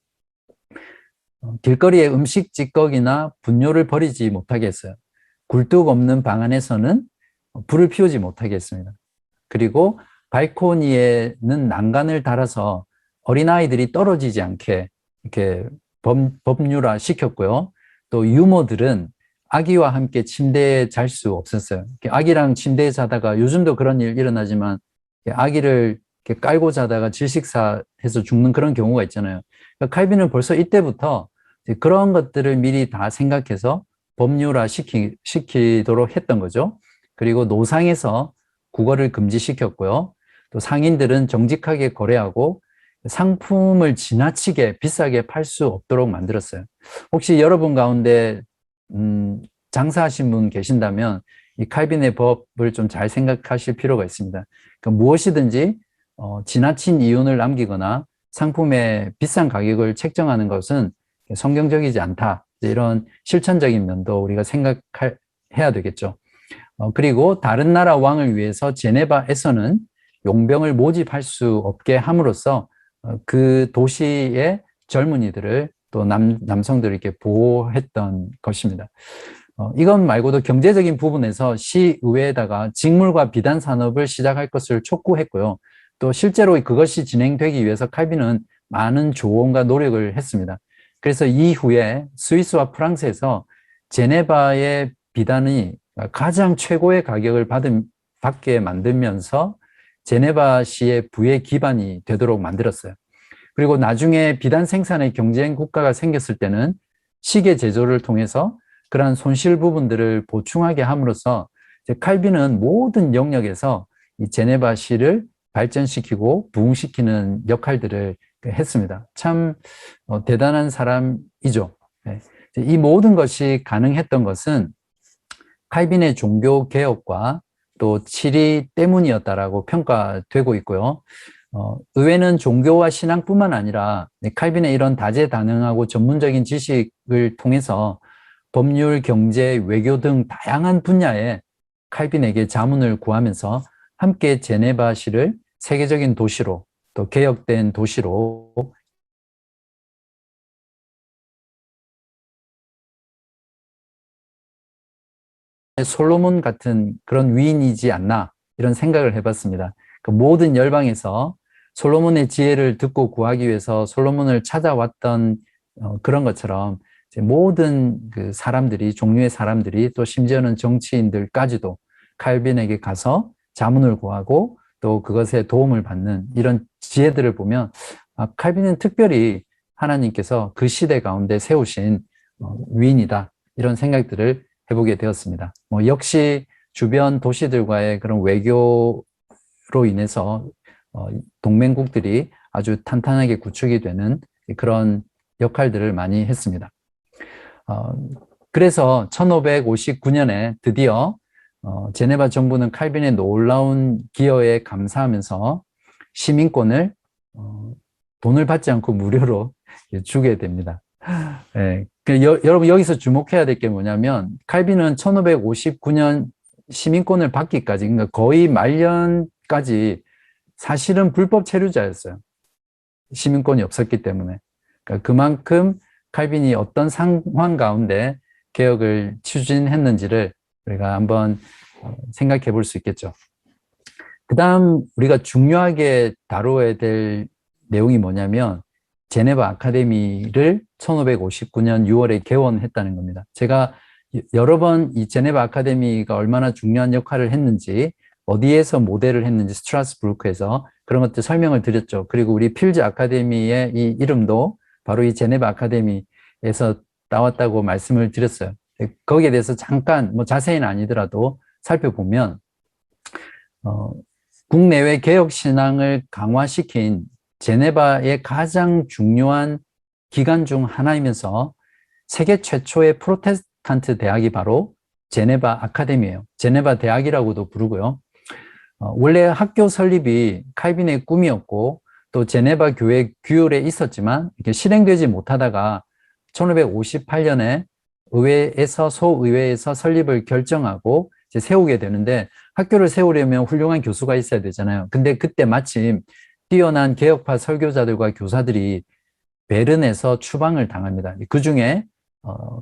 길거리에 음식 찌꺼기나 분뇨를 버리지 못하게 했어요. 굴뚝 없는 방 안에서는 불을 피우지 못하게 했습니다. 그리고 발코니에는 난간을 달아서 어린아이들이 떨어지지 않게 이렇게 법률화 시켰고요. 또 유모들은 아기와 함께 침대에 잘 수 없었어요. 아기랑 침대에 자다가 요즘도 그런 일 일어나지만 아기를 이렇게 깔고 자다가 질식사해서 죽는 그런 경우가 있잖아요. 그러니까 칼빈은 벌써 이때부터 그런 것들을 미리 다 생각해서 법률화 시키도록 했던 거죠. 그리고 노상에서 국어를 금지시켰고요. 또 상인들은 정직하게 거래하고 상품을 지나치게 비싸게 팔 수 없도록 만들었어요. 혹시 여러분 가운데 장사하신 분 계신다면 이 칼빈의 법을 좀 잘 생각하실 필요가 있습니다. 그러니까 무엇이든지 지나친 이윤을 남기거나 상품의 비싼 가격을 책정하는 것은 성경적이지 않다. 이런 실천적인 면도 우리가 생각해야 되겠죠. 그리고 다른 나라 왕을 위해서 제네바에서는 용병을 모집할 수 없게 함으로써 그 도시의 젊은이들을 또 남성들을 이렇게 보호했던 것입니다. 이것 말고도 경제적인 부분에서 시의회에다가 직물과 비단 산업을 시작할 것을 촉구했고요. 또 실제로 그것이 진행되기 위해서 칼빈은 많은 조언과 노력을 했습니다. 그래서 이후에 스위스와 프랑스에서 제네바의 비단이 가장 최고의 가격을 받게 만들면서 제네바시의 부의 기반이 되도록 만들었어요. 그리고 나중에 비단 생산의 경쟁 국가가 생겼을 때는 시계 제조를 통해서 그러한 손실 부분들을 보충하게 함으로써 이제 칼빈은 모든 영역에서 이 제네바시를 발전시키고 부흥시키는 역할들을 했습니다. 참 대단한 사람이죠. 네. 이 모든 것이 가능했던 것은 칼빈의 종교 개혁과 또 치리 때문이었다라고 평가되고 있고요. 의회는 종교와 신앙뿐만 아니라 칼빈의 이런 다재다능하고 전문적인 지식을 통해서 법률, 경제, 외교 등 다양한 분야에 칼빈에게 자문을 구하면서 함께 제네바시를 세계적인 도시로 또 개혁된 도시로 솔로몬 같은 그런 위인이지 않나 이런 생각을 해봤습니다. 그 모든 열방에서 솔로몬의 지혜를 듣고 구하기 위해서 솔로몬을 찾아왔던 그런 것처럼 모든 그 사람들이 종류의 사람들이 또 심지어는 정치인들까지도 칼빈에게 가서 자문을 구하고 또 그것에 도움을 받는 이런 지혜들을 보면 칼빈은 특별히 하나님께서 그 시대 가운데 세우신 위인이다 이런 생각들을 해보게 되었습니다. 역시 주변 도시들과의 그런 외교로 인해서 동맹국들이 아주 탄탄하게 구축이 되는 그런 역할들을 많이 했습니다. 그래서 1559년에 드디어 제네바 정부는 칼빈의 놀라운 기여에 감사하면서 시민권을 돈을 받지 않고 무료로 주게 됩니다. 네. 여러분 여기서 주목해야 될 게 뭐냐면 칼빈은 1559년 시민권을 받기까지 그러니까 거의 말년까지 사실은 불법 체류자였어요. 시민권이 없었기 때문에. 그러니까 그만큼 칼빈이 어떤 상황 가운데 개혁을 추진했는지를 우리가 한번 생각해 볼 수 있겠죠. 그 다음 우리가 중요하게 다뤄야 될 내용이 뭐냐면 제네바 아카데미를 1559년 6월에 개원했다는 겁니다. 제가 여러 번 이 제네바 아카데미가 얼마나 중요한 역할을 했는지 어디에서 모델을 했는지 스트라스부르크에서 그런 것들 설명을 드렸죠. 그리고 우리 필즈 아카데미의 이 이름도 바로 이 제네바 아카데미에서 나왔다고 말씀을 드렸어요. 거기에 대해서 잠깐 자세히는 아니더라도 살펴보면 국내외 개혁 신앙을 강화시킨 제네바의 가장 중요한 기관 중 하나이면서 세계 최초의 프로테스탄트 대학이 바로 제네바 아카데미예요. 제네바 대학이라고도 부르고요. 원래 학교 설립이 칼빈의 꿈이었고 또 제네바 교회 규율에 있었지만 이렇게 실행되지 못하다가 1558년에 의회에서 소의회에서 설립을 결정하고 이제 세우게 되는데 학교를 세우려면 훌륭한 교수가 있어야 되잖아요. 근데 그때 마침 뛰어난 개혁파 설교자들과 교사들이 베른에서 추방을 당합니다. 그 중에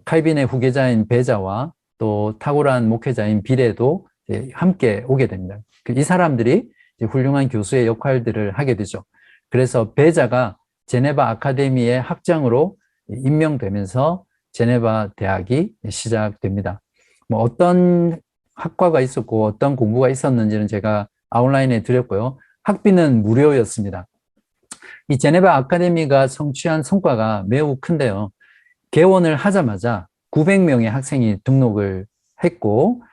칼빈의 후계자인 베자와 또 탁월한 목회자인 비레도 함께 오게 됩니다. 이 사람들이 훌륭한 교수의 역할들을 하게 되죠. 그래서 베자가 제네바 아카데미의 학장으로 임명되면서 제네바 대학이 시작됩니다. 어떤 학과가 있었고 어떤 공부가 있었는지는 제가 아웃라인에 드렸고요. 학비는 무료였습니다. 이 제네바 아카데미가 성취한 성과가 매우 큰데요. 개원을 하자마자 900명의 학생이 등록을 했고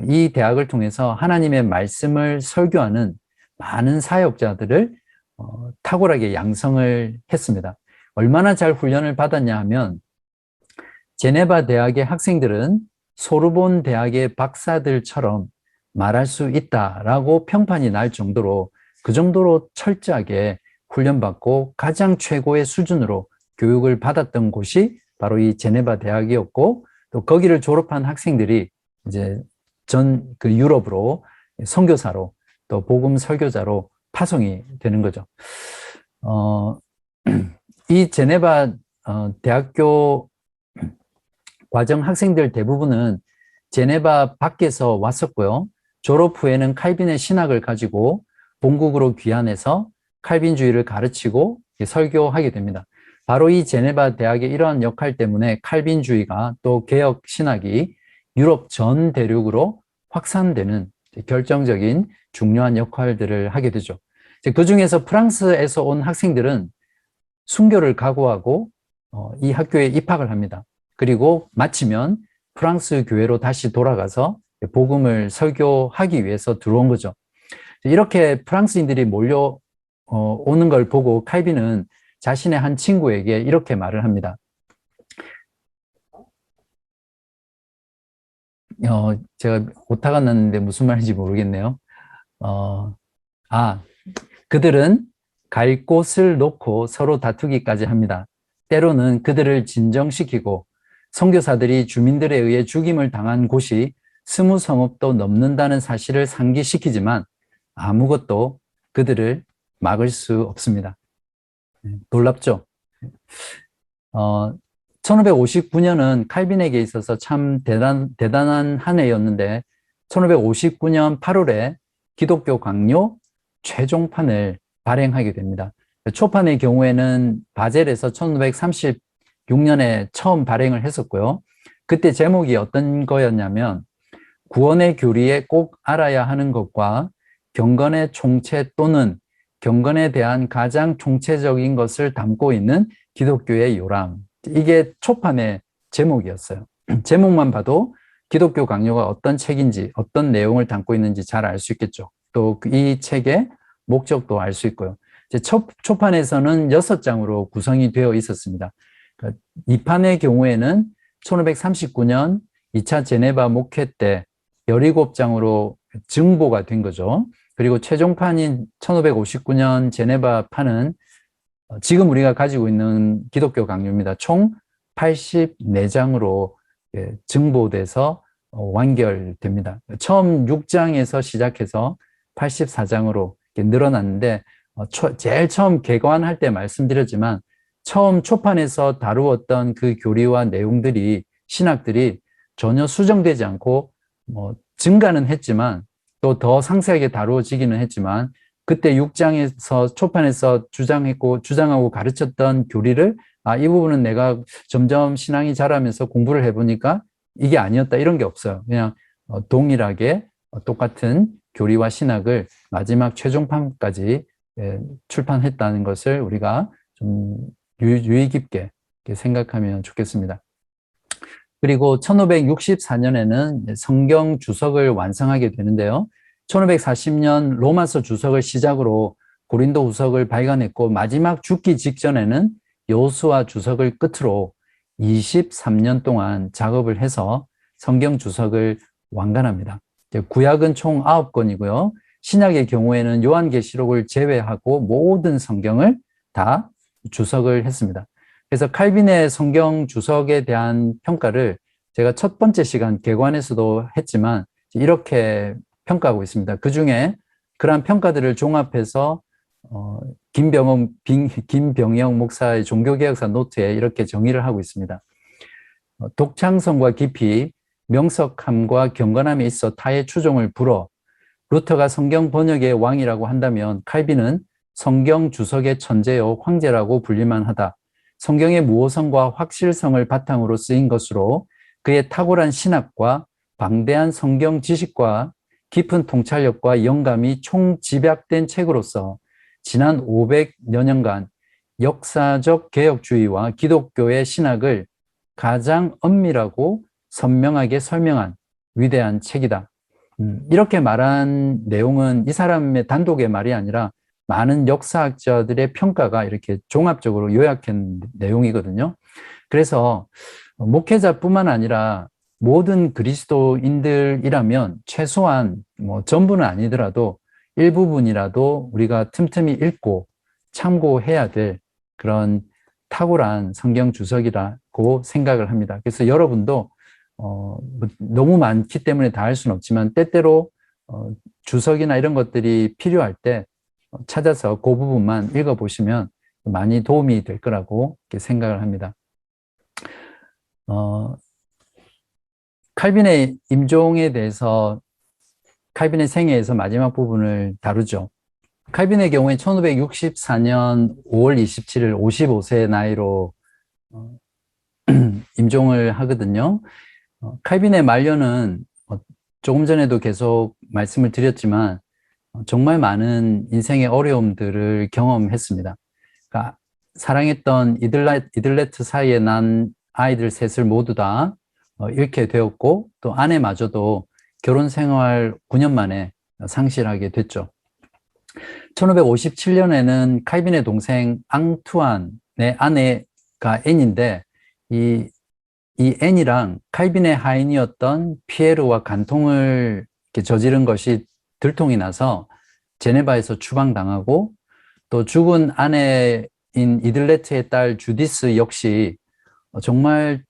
이 대학을 통해서 하나님의 말씀을 설교하는 많은 사역자들을 탁월하게 양성을 했습니다. 얼마나 잘 훈련을 받았냐 하면 제네바 대학의 학생들은 소르본 대학의 박사들처럼 말할 수 있다라고 평판이 날 정도로 그 정도로 철저하게 훈련받고 가장 최고의 수준으로 교육을 받았던 곳이 바로 이 제네바 대학이었고 또 거기를 졸업한 학생들이 이제 전 그 유럽으로 선교사로 또 복음 설교자로 파송이 되는 거죠. 이 제네바 대학교 과정 학생들 대부분은 제네바 밖에서 왔었고요. 졸업 후에는 칼빈의 신학을 가지고 본국으로 귀환해서 칼빈주의를 가르치고 설교하게 됩니다. 바로 이 제네바 대학의 이러한 역할 때문에 칼빈주의가 또 개혁 신학이 유럽 전 대륙으로 확산되는 결정적인 중요한 역할들을 하게 되죠. 그 중에서 프랑스에서 온 학생들은 순교를 각오하고 이 학교에 입학을 합니다. 그리고 마치면 프랑스 교회로 다시 돌아가서 복음을 설교하기 위해서 들어온 거죠. 이렇게 프랑스인들이 몰려 오는 걸 보고 칼빈은 자신의 한 친구에게 이렇게 말을 합니다. 제가 오타가 났는데 무슨 말인지 모르겠네요. 그들은 갈 곳을 놓고 서로 다투기까지 합니다. 때로는 그들을 진정시키고 선교사들이 주민들에 의해 죽임을 당한 곳이 20성읍도 넘는다는 사실을 상기시키지만 아무것도 그들을 막을 수 없습니다. 놀랍죠? 1559년은 칼빈에게 있어서 참 대단한 한 해였는데 1559년 8월에 기독교 강요 최종판을 발행하게 됩니다. 초판의 경우에는 바젤에서 1536년에 처음 발행을 했었고요. 그때 제목이 어떤 거였냐면 구원의 교리에 꼭 알아야 하는 것과 경건의 총체 또는 경건에 대한 가장 총체적인 것을 담고 있는 기독교의 요람. 이게 초판의 제목이었어요. 제목만 봐도 기독교 강요가 어떤 책인지, 어떤 내용을 담고 있는지 잘 알 수 있겠죠. 또 이 책의 목적도 알 수 있고요. 이제 초판에서는 6장으로 구성이 되어 있었습니다. 그러니까 2판의 경우에는 1539년 2차 제네바 목회 때 17장으로 증보가 된 거죠. 그리고 최종판인 1559년 제네바 판은 지금 우리가 가지고 있는 기독교 강요입니다. 총 84장으로 증보돼서 완결됩니다. 처음 6장에서 시작해서 84장으로 늘어났는데 제일 처음 개관할 때 말씀드렸지만 처음 초판에서 다루었던 그 교리와 내용들이 신학들이 전혀 수정되지 않고 증가는 했지만 또 더 상세하게 다루어지기는 했지만 그때 6장에서 초판에서 주장하고 가르쳤던 교리를 이 부분은 내가 점점 신앙이 자라면서 공부를 해보니까 이게 아니었다 이런 게 없어요. 그냥 동일하게 똑같은 교리와 신학을 마지막 최종판까지 출판했다는 것을 우리가 좀 유의 깊게 생각하면 좋겠습니다. 그리고 1564년에는 성경 주석을 완성하게 되는데요. 1540년 로마서 주석을 시작으로 고린도 후석을 발간했고 마지막 죽기 직전에는 여호수아 주석을 끝으로 23년 동안 작업을 해서 성경 주석을 완간합니다. 구약은 총 9권이고요. 신약의 경우에는 요한계시록을 제외하고 모든 성경을 다 주석을 했습니다. 그래서 칼빈의 성경 주석에 대한 평가를 제가 첫 번째 시간 개관에서도 했지만 이렇게 평가하고 있습니다. 그 중에 그러한 평가들을 종합해서 김병영 목사의 종교개혁사 노트에 이렇게 정의를 하고 있습니다. 독창성과 깊이, 명석함과 경건함에 있어 타의 추종을 불어 루터가 성경 번역의 왕이라고 한다면 칼빈은 성경 주석의 천재요 황제라고 불릴만 하다. 성경의 무호성과 확실성을 바탕으로 쓰인 것으로 그의 탁월한 신학과 방대한 성경 지식과 깊은 통찰력과 영감이 총집약된 책으로서 지난 500여 년간 역사적 개혁주의와 기독교의 신학을 가장 엄밀하고 선명하게 설명한 위대한 책이다. 이렇게 말한 내용은 이 사람의 단독의 말이 아니라 많은 역사학자들의 평가가 이렇게 종합적으로 요약한 내용이거든요. 그래서 목회자뿐만 아니라 모든 그리스도인들이라면 최소한 전부는 아니더라도 일부분이라도 우리가 틈틈이 읽고 참고해야 될 그런 탁월한 성경 주석이라고 생각을 합니다. 그래서 여러분도 너무 많기 때문에 다 할 수는 없지만 때때로 주석이나 이런 것들이 필요할 때 찾아서 그 부분만 읽어보시면 많이 도움이 될 거라고 생각을 합니다. 칼빈의 임종에 대해서 칼빈의 생애에서 마지막 부분을 다루죠. 칼빈의 경우에 1564년 5월 27일 55세 나이로 임종을 하거든요. 칼빈의 말년은 조금 전에도 계속 말씀을 드렸지만 정말 많은 인생의 어려움들을 경험했습니다. 그러니까 사랑했던 이들레트 사이에 난 아이들 셋을 모두 다 잃게 되었고 또 아내마저도 결혼 생활 9년 만에 상실하게 됐죠. 1557년에는 칼빈의 동생 앙투안의 아내가 앤인데 이 앤이랑 칼빈의 하인이었던 피에르와 간통을 저지른 것이 들통이 나서 제네바에서 추방당하고 또 죽은 아내인 이들레트의 딸 주디스 역시 정말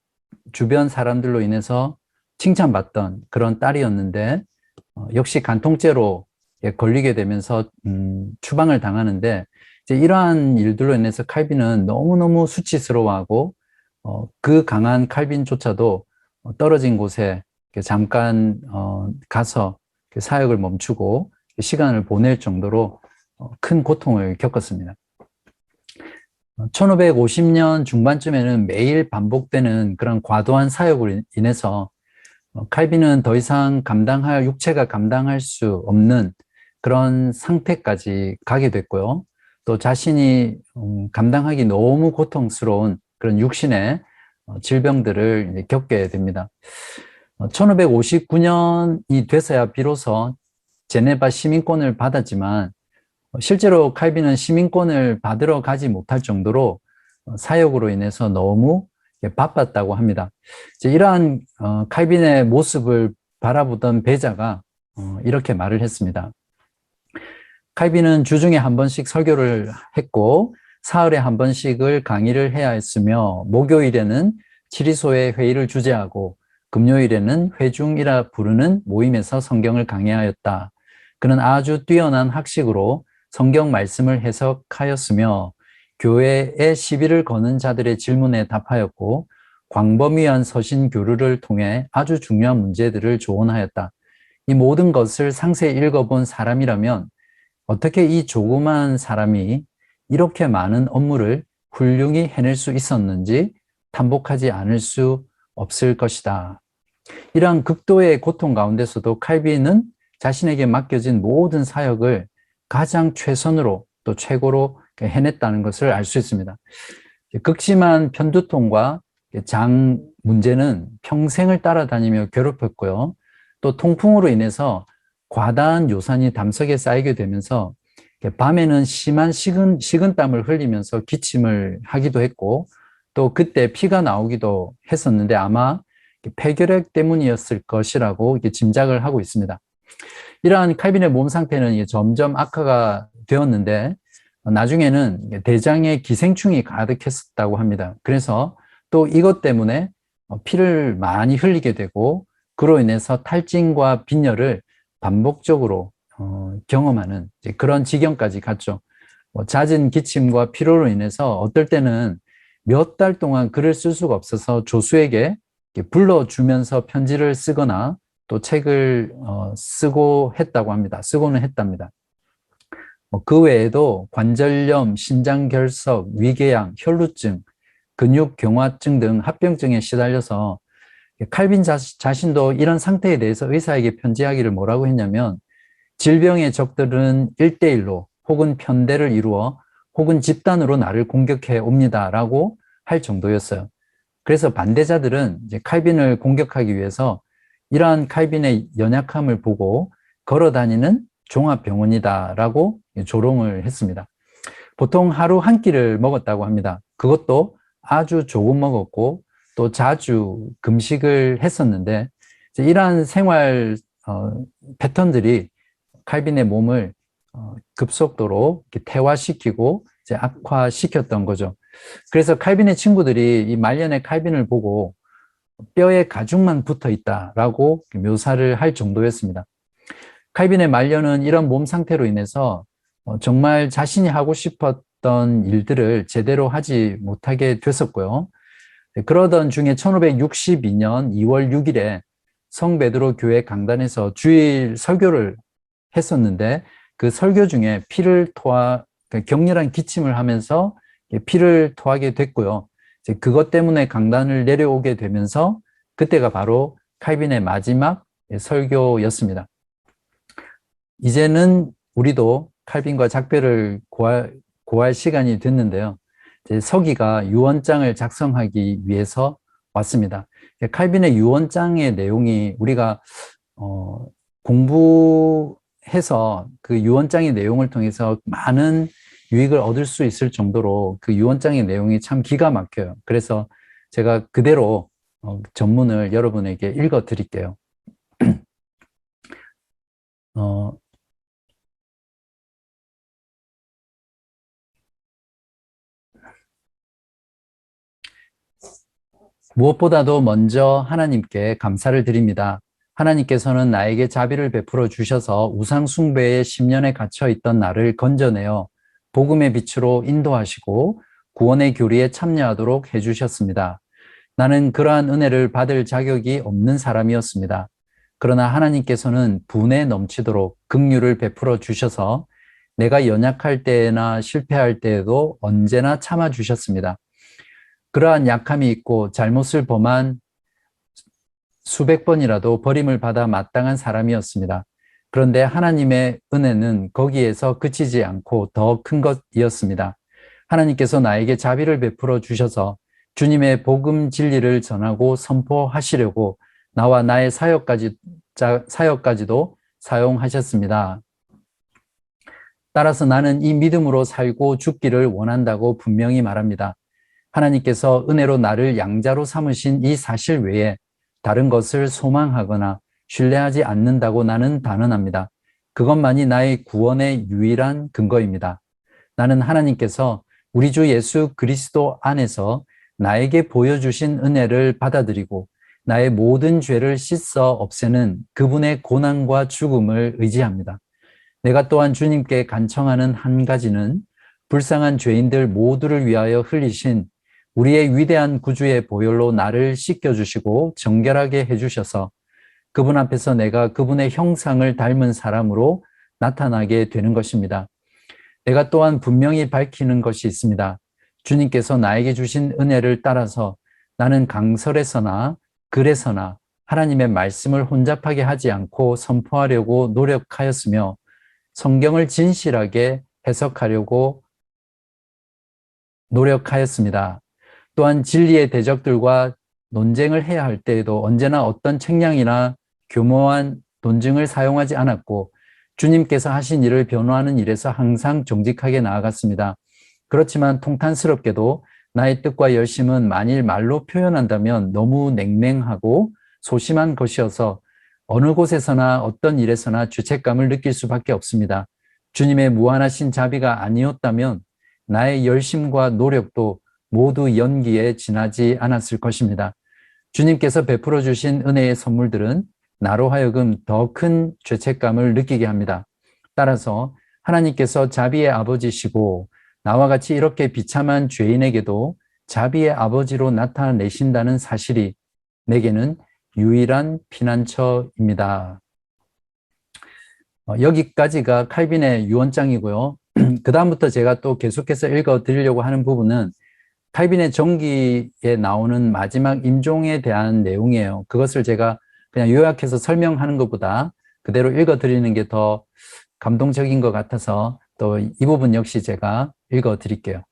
주변 사람들로 인해서 칭찬받던 그런 딸이었는데 역시 간통죄로 걸리게 되면서 추방을 당하는데 이제 이러한 일들로 인해서 칼빈은 너무너무 수치스러워하고 그 강한 칼빈조차도 떨어진 곳에 잠깐 가서 사역을 멈추고 시간을 보낼 정도로 큰 고통을 겪었습니다. 1550년 중반쯤에는 매일 반복되는 그런 과도한 사역으로 인해서 칼빈은 더 이상 육체가 감당할 수 없는 그런 상태까지 가게 됐고요. 또 자신이 감당하기 너무 고통스러운 그런 육신의 질병들을 겪게 됩니다. 1559년이 돼서야 비로소 제네바 시민권을 받았지만 실제로 칼빈은 시민권을 받으러 가지 못할 정도로 사역으로 인해서 너무 바빴다고 합니다. 이러한 칼빈의 모습을 바라보던 배자가 이렇게 말을 했습니다. 칼빈은 주중에 한 번씩 설교를 했고 사흘에 한 번씩을 강의를 해야 했으며 목요일에는 치리소에 회의를 주재하고 금요일에는 회중이라 부르는 모임에서 성경을 강의하였다. 그는 아주 뛰어난 학식으로 성경 말씀을 해석하였으며 교회에 시비를 거는 자들의 질문에 답하였고 광범위한 서신 교류를 통해 아주 중요한 문제들을 조언하였다. 이 모든 것을 상세히 읽어본 사람이라면 어떻게 이 조그만 사람이 이렇게 많은 업무를 훌륭히 해낼 수 있었는지 탐복하지 않을 수 없을 것이다. 이러한 극도의 고통 가운데서도 칼빈은 자신에게 맡겨진 모든 사역을 가장 최선으로 또 최고로 해냈다는 것을 알 수 있습니다. 극심한 편두통과 장 문제는 평생을 따라다니며 괴롭혔고요. 또 통풍으로 인해서 과다한 요산이 담석에 쌓이게 되면서 밤에는 심한 식은땀을 흘리면서 기침을 하기도 했고 또 그때 피가 나오기도 했었는데 아마 폐결핵 때문이었을 것이라고 짐작을 하고 있습니다. 이러한 칼빈의 몸 상태는 점점 악화가 되었는데 나중에는 대장에 기생충이 가득했었다고 합니다. 그래서 또 이것 때문에 피를 많이 흘리게 되고 그로 인해서 탈진과 빈혈을 반복적으로 경험하는 그런 지경까지 갔죠. 잦은 기침과 피로로 인해서 어떨 때는 몇 달 동안 글을 쓸 수가 없어서 조수에게 불러주면서 편지를 쓰거나 또 책을 쓰고는 했답니다. 그 외에도 관절염, 신장결석, 위궤양, 혈루증, 근육경화증 등 합병증에 시달려서 칼빈 자신도 이런 상태에 대해서 의사에게 편지하기를 뭐라고 했냐면 질병의 적들은 1대1로 혹은 편대를 이루어 혹은 집단으로 나를 공격해 옵니다 라고 할 정도였어요. 그래서 반대자들은 이제 칼빈을 공격하기 위해서 이러한 칼빈의 연약함을 보고 걸어다니는 종합병원이다라고 조롱을 했습니다. 보통 하루 한 끼를 먹었다고 합니다. 그것도 아주 조금 먹었고 또 자주 금식을 했었는데 이러한 생활 패턴들이 칼빈의 몸을 급속도로 퇴화시키고 악화시켰던 거죠. 그래서 칼빈의 친구들이 이 말년의 칼빈을 보고 뼈에 가죽만 붙어 있다라고 묘사를 할 정도였습니다. 칼빈의 말년은 이런 몸 상태로 인해서 정말 자신이 하고 싶었던 일들을 제대로 하지 못하게 됐었고요. 그러던 중에 1562년 2월 6일에 성 베드로 교회 강단에서 주일 설교를 했었는데 그 설교 중에 격렬한 기침을 하면서 피를 토하게 됐고요. 그것 때문에 강단을 내려오게 되면서 그때가 바로 칼빈의 마지막 설교였습니다. 이제는 우리도 칼빈과 작별을 고할 시간이 됐는데요. 서기가 유언장을 작성하기 위해서 왔습니다. 칼빈의 유언장의 내용이 우리가 공부해서 그 유언장의 내용을 통해서 많은 유익을 얻을 수 있을 정도로 그 유언장의 내용이 참 기가 막혀요. 그래서 제가 그대로 전문을 여러분에게 읽어 드릴게요. 어, 무엇보다도 먼저 하나님께 감사를 드립니다. 하나님께서는 나에게 자비를 베풀어 주셔서 우상 숭배의 10년에 갇혀 있던 나를 건져내어 복음의 빛으로 인도하시고 구원의 교리에 참여하도록 해주셨습니다. 나는 그러한 은혜를 받을 자격이 없는 사람이었습니다. 그러나 하나님께서는 분에 넘치도록 긍휼을 베풀어 주셔서 내가 연약할 때나 실패할 때에도 언제나 참아 주셨습니다. 그러한 약함이 있고 잘못을 범한 수백 번이라도 버림을 받아 마땅한 사람이었습니다. 그런데 하나님의 은혜는 거기에서 그치지 않고 더 큰 것이었습니다. 하나님께서 나에게 자비를 베풀어 주셔서 주님의 복음 진리를 전하고 선포하시려고 나와 나의 사역까지도 사용하셨습니다. 따라서 나는 이 믿음으로 살고 죽기를 원한다고 분명히 말합니다. 하나님께서 은혜로 나를 양자로 삼으신 이 사실 외에 다른 것을 소망하거나 신뢰하지 않는다고 나는 단언합니다. 그것만이 나의 구원의 유일한 근거입니다. 나는 하나님께서 우리 주 예수 그리스도 안에서 나에게 보여주신 은혜를 받아들이고 나의 모든 죄를 씻어 없애는 그분의 고난과 죽음을 의지합니다. 내가 또한 주님께 간청하는 한 가지는 불쌍한 죄인들 모두를 위하여 흘리신 우리의 위대한 구주의 보혈로 나를 씻겨주시고 정결하게 해주셔서 그분 앞에서 내가 그분의 형상을 닮은 사람으로 나타나게 되는 것입니다. 내가 또한 분명히 밝히는 것이 있습니다. 주님께서 나에게 주신 은혜를 따라서 나는 강설에서나 글에서나 하나님의 말씀을 혼잡하게 하지 않고 선포하려고 노력하였으며 성경을 진실하게 해석하려고 노력하였습니다. 또한 진리의 대적들과 논쟁을 해야 할 때에도 언제나 어떤 책량이나 교모한 논증을 사용하지 않았고 주님께서 하신 일을 변호하는 일에서 항상 정직하게 나아갔습니다. 그렇지만 통탄스럽게도 나의 뜻과 열심은 만일 말로 표현한다면 너무 냉랭하고 소심한 것이어서 어느 곳에서나 어떤 일에서나 죄책감을 느낄 수밖에 없습니다. 주님의 무한하신 자비가 아니었다면 나의 열심과 노력도 모두 연기에 지나지 않았을 것입니다. 주님께서 베풀어 주신 은혜의 선물들은 나로 하여금 더 큰 죄책감을 느끼게 합니다. 따라서 하나님께서 자비의 아버지시고 나와 같이 이렇게 비참한 죄인에게도 자비의 아버지로 나타내신다는 사실이 내게는 유일한 피난처입니다. 여기까지가 칼빈의 유언장이고요. 그 다음부터 제가 또 계속해서 읽어드리려고 하는 부분은 칼빈의 전기에 나오는 마지막 임종에 대한 내용이에요. 그것을 제가 그냥 요약해서 설명하는 것보다 그대로 읽어드리는 게 더 감동적인 것 같아서 또 이 부분 역시 제가 읽어드릴게요.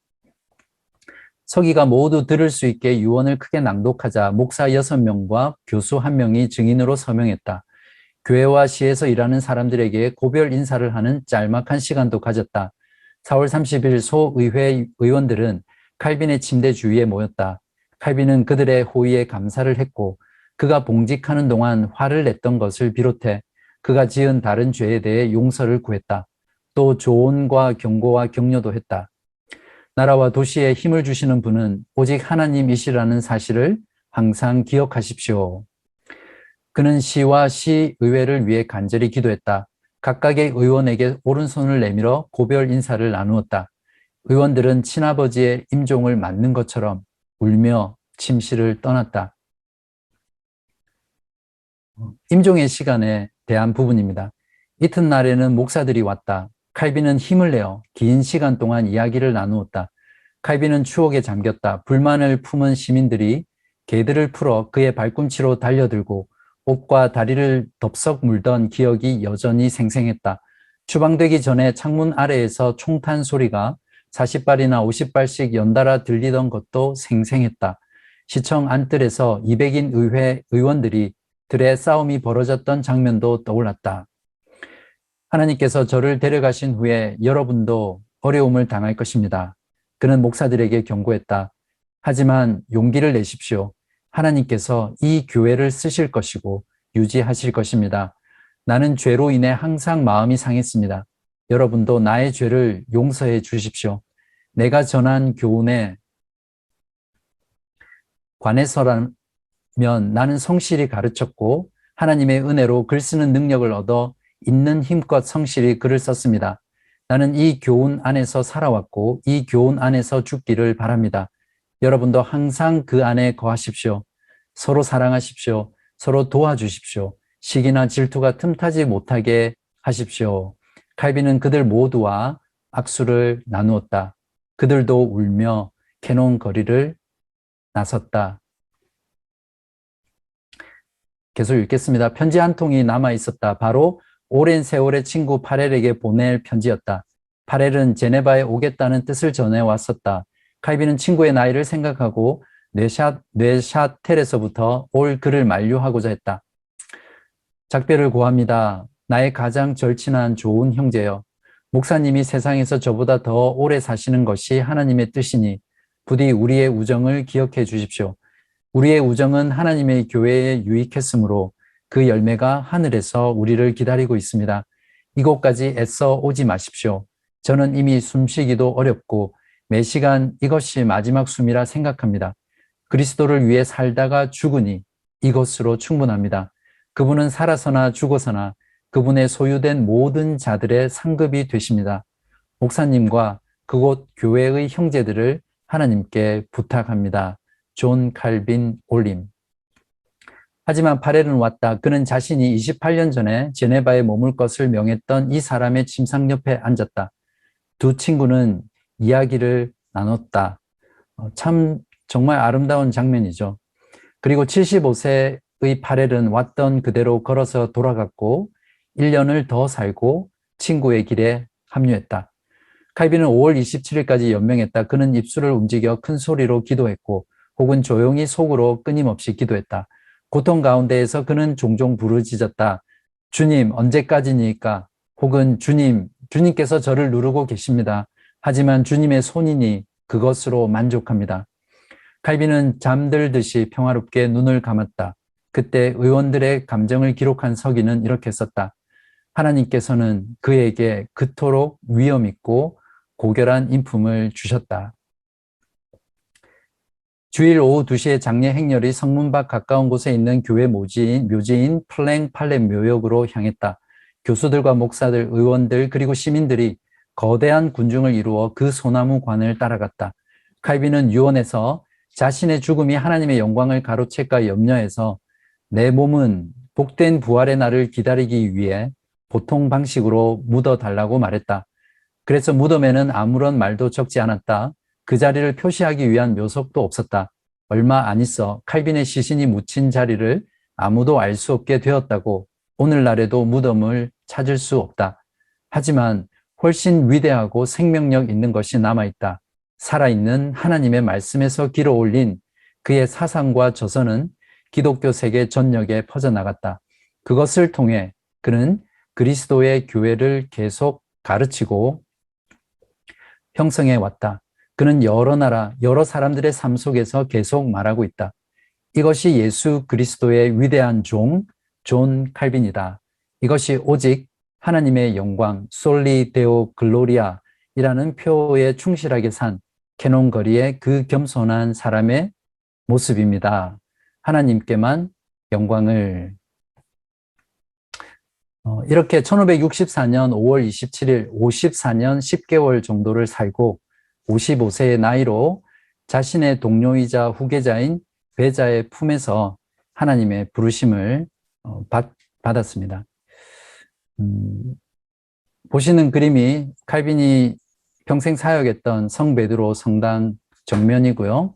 서기가 모두 들을 수 있게 유언을 크게 낭독하자 목사 6명과 교수 1명이 증인으로 서명했다. 교회와 시에서 일하는 사람들에게 고별 인사를 하는 짤막한 시간도 가졌다. 4월 30일 소의회 의원들은 칼빈의 침대 주위에 모였다. 칼빈은 그들의 호의에 감사를 했고 그가 봉직하는 동안 화를 냈던 것을 비롯해 그가 지은 다른 죄에 대해 용서를 구했다. 또 조언과 경고와 격려도 했다. 나라와 도시에 힘을 주시는 분은 오직 하나님이시라는 사실을 항상 기억하십시오. 그는 시와 시의회를 위해 간절히 기도했다. 각각의 의원에게 오른손을 내밀어 고별 인사를 나누었다. 의원들은 친아버지의 임종을 맞는 것처럼 울며 침실을 떠났다. 임종의 시간에 대한 부분입니다. 이튿날에는 목사들이 왔다. 칼빈은 힘을 내어 긴 시간 동안 이야기를 나누었다. 칼빈은 추억에 잠겼다. 불만을 품은 시민들이 개들을 풀어 그의 발꿈치로 달려들고 옷과 다리를 덥석 물던 기억이 여전히 생생했다. 추방되기 전에 창문 아래에서 총탄 소리가 40발이나 50발씩 연달아 들리던 것도 생생했다. 시청 안뜰에서 200인 의회 의원들이 들에 싸움이 벌어졌던 장면도 떠올랐다. 하나님께서 저를 데려가신 후에 여러분도 어려움을 당할 것입니다. 그는 목사들에게 경고했다. 하지만 용기를 내십시오. 하나님께서 이 교회를 쓰실 것이고 유지하실 것입니다. 나는 죄로 인해 항상 마음이 상했습니다. 여러분도 나의 죄를 용서해 주십시오. 내가 전한 교훈에 관해서라면 나는 성실히 가르쳤고 하나님의 은혜로 글 쓰는 능력을 얻어 있는 힘껏 성실히 글을 썼습니다. 나는 이 교훈 안에서 살아왔고 이 교훈 안에서 죽기를 바랍니다. 여러분도 항상 그 안에 거하십시오. 서로 사랑하십시오. 서로 도와주십시오. 시기나 질투가 틈타지 못하게 하십시오. 칼빈은 그들 모두와 악수를 나누었다. 그들도 울며 캐논 거리를 나섰다. 계속 읽겠습니다. 편지 한 통이 남아 있었다. 바로 오랜 세월의 친구 파렐에게 보낼 편지였다. 파렐은 제네바에 오겠다는 뜻을 전해왔었다. 칼빈은 친구의 나이를 생각하고 뇌샤텔에서부터 올 그를 만류하고자 했다. 작별을 고합니다. 나의 가장 절친한 좋은 형제여. 목사님이 세상에서 저보다 더 오래 사시는 것이 하나님의 뜻이니 부디 우리의 우정을 기억해 주십시오. 우리의 우정은 하나님의 교회에 유익했으므로 그 열매가 하늘에서 우리를 기다리고 있습니다. 이곳까지 애써 오지 마십시오. 저는 이미 숨쉬기도 어렵고 매 시간 이것이 마지막 숨이라 생각합니다. 그리스도를 위해 살다가 죽으니 이것으로 충분합니다. 그분은 살아서나 죽어서나 그분의 소유된 모든 자들의 상급이 되십니다. 목사님과 그곳 교회의 형제들을 하나님께 부탁합니다. 존 칼빈 올림. 하지만 파렐은 왔다. 그는 자신이 28년 전에 제네바에 머물 것을 명했던 이 사람의 침상 옆에 앉았다. 두 친구는 이야기를 나눴다. 참 정말 아름다운 장면이죠. 그리고 75세의 파렐은 왔던 그대로 걸어서 돌아갔고 1년을 더 살고 친구의 길에 합류했다. 칼빈은 5월 27일까지 연명했다. 그는 입술을 움직여 큰 소리로 기도했고 혹은 조용히 속으로 끊임없이 기도했다. 고통 가운데에서 그는 종종 부르짖었다. 주님, 언제까지니까? 혹은 주님께서 저를 누르고 계십니다. 하지만 주님의 손이니 그것으로 만족합니다. 칼빈은 잠들듯이 평화롭게 눈을 감았다. 그때 의원들의 감정을 기록한 서기는 이렇게 썼다. 하나님께서는 그에게 그토록 위엄 있고 고결한 인품을 주셨다. 주일 오후 2시에 장례 행렬이 성문 밖 가까운 곳에 있는 교회 묘지인 플랭 팔렛 묘역으로 향했다. 교수들과 목사들, 의원들 그리고 시민들이 거대한 군중을 이루어 그 소나무 관을 따라갔다. 칼빈은 유언에서 자신의 죽음이 하나님의 영광을 가로챌까 염려해서 내 몸은 복된 부활의 날을 기다리기 위해 보통 방식으로 묻어달라고 말했다. 그래서 무덤에는 아무런 말도 적지 않았다. 그 자리를 표시하기 위한 묘석도 없었다. 얼마 안 있어 칼빈의 시신이 묻힌 자리를 아무도 알 수 없게 되었다고 오늘날에도 무덤을 찾을 수 없다. 하지만 훨씬 위대하고 생명력 있는 것이 남아있다. 살아있는 하나님의 말씀에서 길어 올린 그의 사상과 저서는 기독교 세계 전역에 퍼져나갔다. 그것을 통해 그는 그리스도의 교회를 계속 가르치고 형성해 왔다. 그는 여러 나라, 여러 사람들의 삶 속에서 계속 말하고 있다. 이것이 예수 그리스도의 위대한 종, 존 칼빈이다. 이것이 오직 하나님의 영광, 솔리 데오 글로리아 이라는 표에 충실하게 산 캐논 거리의 그 겸손한 사람의 모습입니다. 하나님께만 영광을. 이렇게 1564년 5월 27일 54년 10개월 정도를 살고 55세의 나이로 자신의 동료이자 후계자인 배자의 품에서 하나님의 부르심을 받았습니다. 보시는 그림이 칼빈이 평생 사역했던 성 베드로 성당 정면이고요.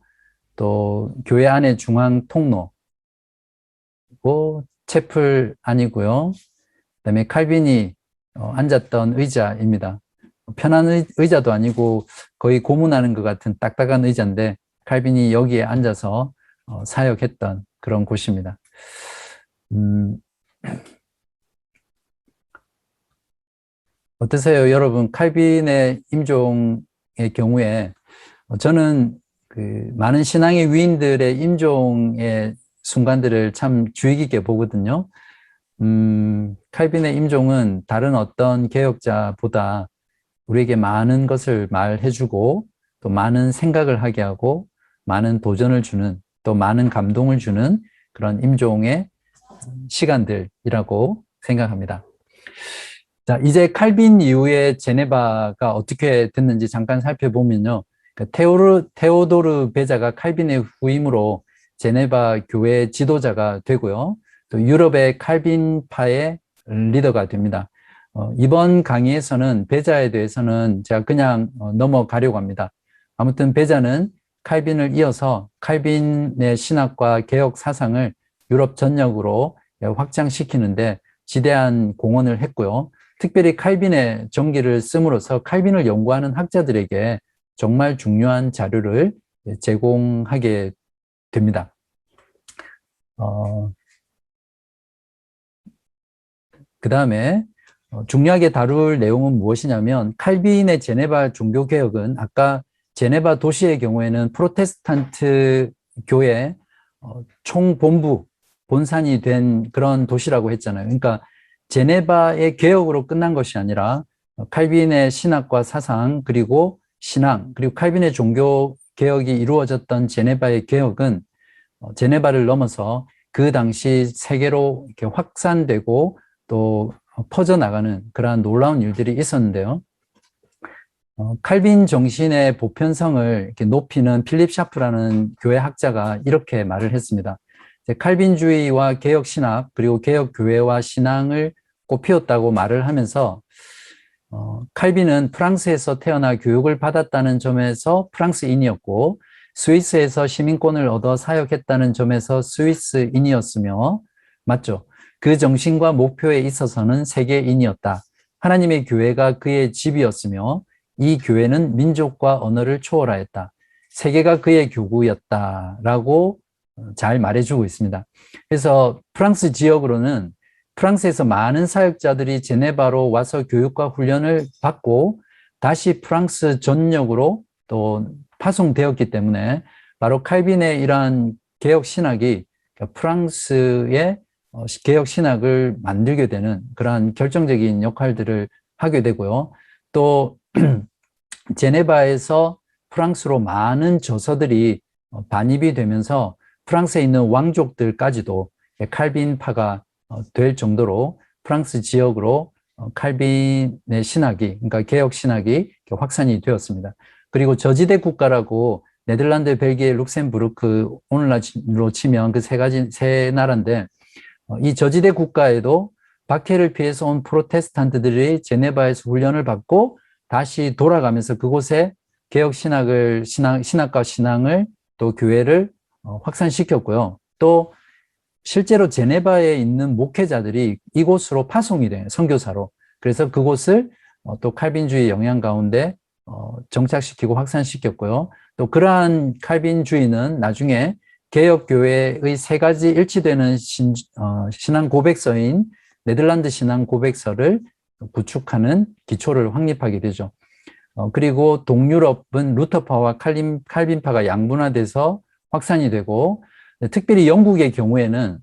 또 교회 안의 중앙 통로고 채플 안이고요. 그다음에 칼빈이 앉았던 의자입니다. 편한 의자도 아니고 거의 고문하는 것 같은 딱딱한 의자인데 칼빈이 여기에 앉아서 사역했던 그런 곳입니다. 음, 어떠세요, 여러분? 칼빈의 임종의 경우에 저는 그 많은 신앙의 위인들의 임종의 순간들을 참 주의 깊게 보거든요. 칼빈의 임종은 다른 어떤 개혁자보다 우리에게 많은 것을 말해주고 또 많은 생각을 하게 하고 많은 도전을 주는 또 많은 감동을 주는 그런 임종의 시간들이라고 생각합니다. 자, 이제 칼빈 이후에 제네바가 어떻게 됐는지 잠깐 살펴보면요. 테오도르 베자가 칼빈의 후임으로 제네바 교회 지도자가 되고요. 또 유럽의 칼빈파의 리더가 됩니다. 이번 강의에서는 베자에 대해서는 제가 그냥 넘어가려고 합니다. 아무튼 베자는 칼빈을 이어서 칼빈의 신학과 개혁 사상을 유럽 전역으로 확장시키는데 지대한 공헌을 했고요. 특별히 칼빈의 정기를 씀으로써 칼빈을 연구하는 학자들에게 정말 중요한 자료를 제공하게 됩니다. 그 다음에 중요하게 다룰 내용은 무엇이냐면 칼빈의 제네바 종교개혁은 아까 제네바 도시의 경우에는 프로테스탄트 교회 총본부, 본산이 된 그런 도시라고 했잖아요. 그러니까 제네바의 개혁으로 끝난 것이 아니라 칼빈의 신학과 사상 그리고 신앙 그리고 칼빈의 종교 개혁이 이루어졌던 제네바의 개혁은 제네바를 넘어서 그 당시 세계로 이렇게 확산되고 또 퍼져나가는 그러한 놀라운 일들이 있었는데요. 칼빈 정신의 보편성을 이렇게 높이는 필립 샤프라는 교회 학자가 이렇게 말을 했습니다. 칼빈주의와 개혁신학 그리고 개혁교회와 신앙을 꽃피웠다고 말을 하면서 칼빈은 프랑스에서 태어나 교육을 받았다는 점에서 프랑스인이었고 스위스에서 시민권을 얻어 사역했다는 점에서 스위스인이었으며 맞죠? 그 정신과 목표에 있어서는 세계인이었다. 하나님의 교회가 그의 집이었으며 이 교회는 민족과 언어를 초월하였다. 세계가 그의 교구였다라고 잘 말해주고 있습니다. 그래서 프랑스 지역으로는 프랑스에서 많은 사역자들이 제네바로 와서 교육과 훈련을 받고 다시 프랑스 전역으로 또 파송되었기 때문에 바로 칼빈의 이러한 개혁 신학이 프랑스의 개혁 신학을 만들게 되는 그러한 결정적인 역할들을 하게 되고요. 또 제네바에서 프랑스로 많은 저서들이 반입이 되면서 프랑스에 있는 왕족들까지도 칼빈파가 될 정도로 프랑스 지역으로 칼빈의 신학이, 그러니까 개혁 신학이 확산이 되었습니다. 그리고 저지대 국가라고 네덜란드, 벨기에, 룩셈부르크, 오늘날로 치면 그 세 나라인데 이 저지대 국가에도 박해를 피해서 온 프로테스탄트들이 제네바에서 훈련을 받고 다시 돌아가면서 그곳에 개혁 신학과 신앙을 또 교회를 확산시켰고요. 또 실제로 제네바에 있는 목회자들이 이곳으로 파송이 돼요. 선교사로. 그래서 그곳을 또 칼빈주의 영향 가운데 정착시키고 확산시켰고요. 또 그러한 칼빈주의는 나중에 개혁교회의 세 가지 일치되는 신앙 고백서인 네덜란드 신앙 고백서를 구축하는 기초를 확립하게 되죠. 그리고 동유럽은 루터파와 칼빈파가 양분화돼서 확산이 되고 특별히 영국의 경우에는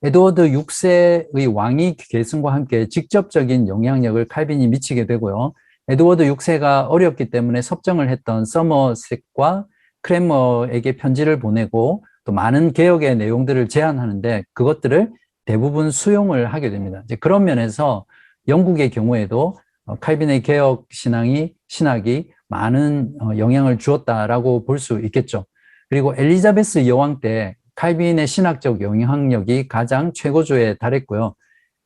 에드워드 6세의 왕위 계승과 함께 직접적인 영향력을 칼빈이 미치게 되고요. 에드워드 6세가 어렵기 때문에 섭정을 했던 서머셋과 크레머에게 편지를 보내고 또 많은 개혁의 내용들을 제안하는데 그것들을 대부분 수용을 하게 됩니다. 이제 그런 면에서 영국의 경우에도 칼빈의 개혁 신학이 많은 영향을 주었다라고 볼 수 있겠죠. 그리고 엘리자베스 여왕 때 칼빈의 신학적 영향력이 가장 최고조에 달했고요.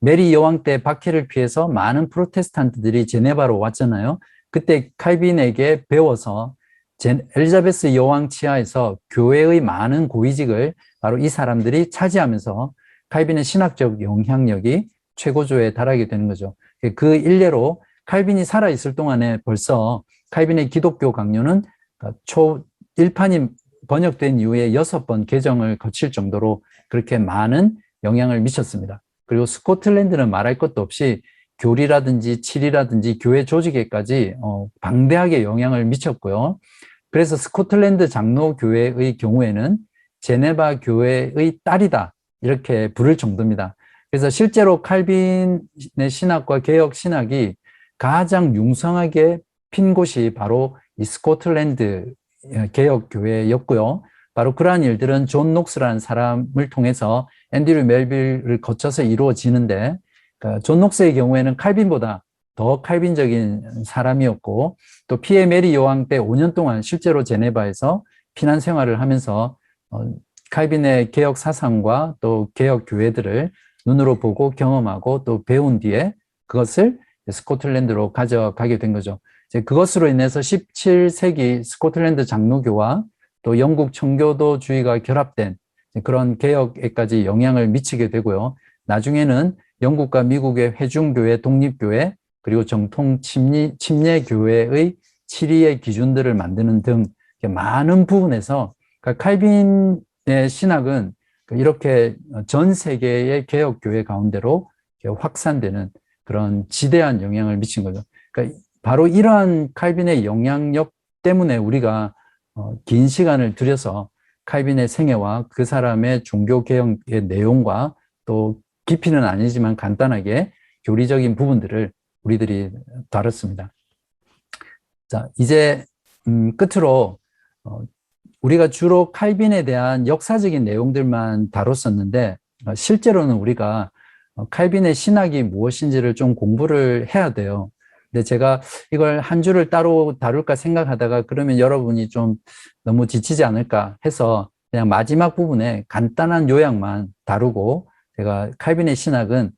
메리 여왕 때 박해를 피해서 많은 프로테스탄트들이 제네바로 왔잖아요. 그때 칼빈에게 배워서 엘리자베스 여왕 치하에서 교회의 많은 고위직을 바로 이 사람들이 차지하면서 칼빈의 신학적 영향력이 최고조에 달하게 되는 거죠. 그 일례로 칼빈이 살아있을 동안에 벌써 칼빈의 기독교 강요는 일판이 번역된 이후에 6번 개정을 거칠 정도로 그렇게 많은 영향을 미쳤습니다. 그리고 스코틀랜드는 말할 것도 없이 교리라든지 칠이라든지 교회 조직에까지 방대하게 영향을 미쳤고요. 그래서 스코틀랜드 장로교회의 경우에는 제네바 교회의 딸이다 이렇게 부를 정도입니다. 그래서 실제로 칼빈의 신학과 개혁 신학이 가장 융성하게 핀 곳이 바로 이 스코틀랜드 개혁교회였고요. 바로 그러한 일들은 존 녹스라는 사람을 통해서 앤드류 멜빌을 거쳐서 이루어지는데, 존 녹스의 경우에는 칼빈보다 더 칼빈적인 사람이었고, 또 피에 메리 여왕 때 5년 동안 실제로 제네바에서 피난 생활을 하면서 칼빈의 개혁 사상과 또 개혁 교회들을 눈으로 보고 경험하고 또 배운 뒤에 그것을 스코틀랜드로 가져가게 된 거죠. 그것으로 인해서 17세기 스코틀랜드 장로교와 또 영국 청교도주의가 결합된 그런 개혁에까지 영향을 미치게 되고요. 나중에는 영국과 미국의 회중교회, 독립교회, 그리고 정통 침례교회의 7위의 기준들을 만드는 등 많은 부분에서 칼빈의 신학은 이렇게 전 세계의 개혁교회 가운데로 확산되는 그런 지대한 영향을 미친 거죠. 그러니까 바로 이러한 칼빈의 영향력 때문에 우리가 긴 시간을 들여서 칼빈의 생애와 그 사람의 종교개혁의 내용과 또 깊이는 아니지만 간단하게 교리적인 부분들을 우리들이 다뤘습니다. 자, 이제 끝으로 우리가 주로 칼빈에 대한 역사적인 내용들만 다뤘었는데 실제로는 우리가 칼빈의 신학이 무엇인지를 좀 공부를 해야 돼요. 근데 제가 이걸 한 주를 따로 다룰까 생각하다가 그러면 여러분이 좀 너무 지치지 않을까 해서 그냥 마지막 부분에 간단한 요약만 다루고 제가 칼빈의 신학은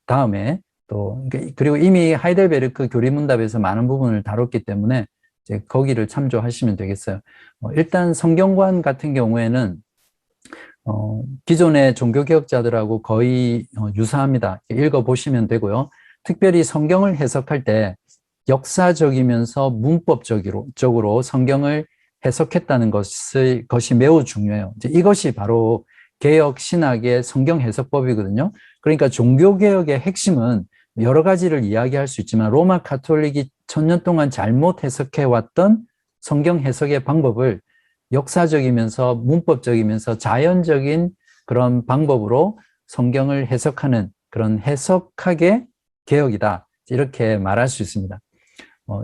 다음에 또 그리고 이미 하이델베르크 교리문답에서 많은 부분을 다뤘기 때문에 이제 거기를 참조하시면 되겠어요. 일단 성경관 같은 경우에는 기존의 종교개혁자들하고 거의 유사합니다. 읽어보시면 되고요. 특별히 성경을 해석할 때 역사적이면서 문법적으로 성경을 해석했다는 것이 매우 중요해요. 이것이 바로 개혁 신학의 성경 해석법이거든요. 그러니까 종교개혁의 핵심은 여러 가지를 이야기할 수 있지만 로마 가톨릭이 1000년 동안 잘못 해석해왔던 성경 해석의 방법을 역사적이면서 문법적이면서 자연적인 그런 방법으로 성경을 해석하는 그런 해석학의 개혁이다. 이렇게 말할 수 있습니다.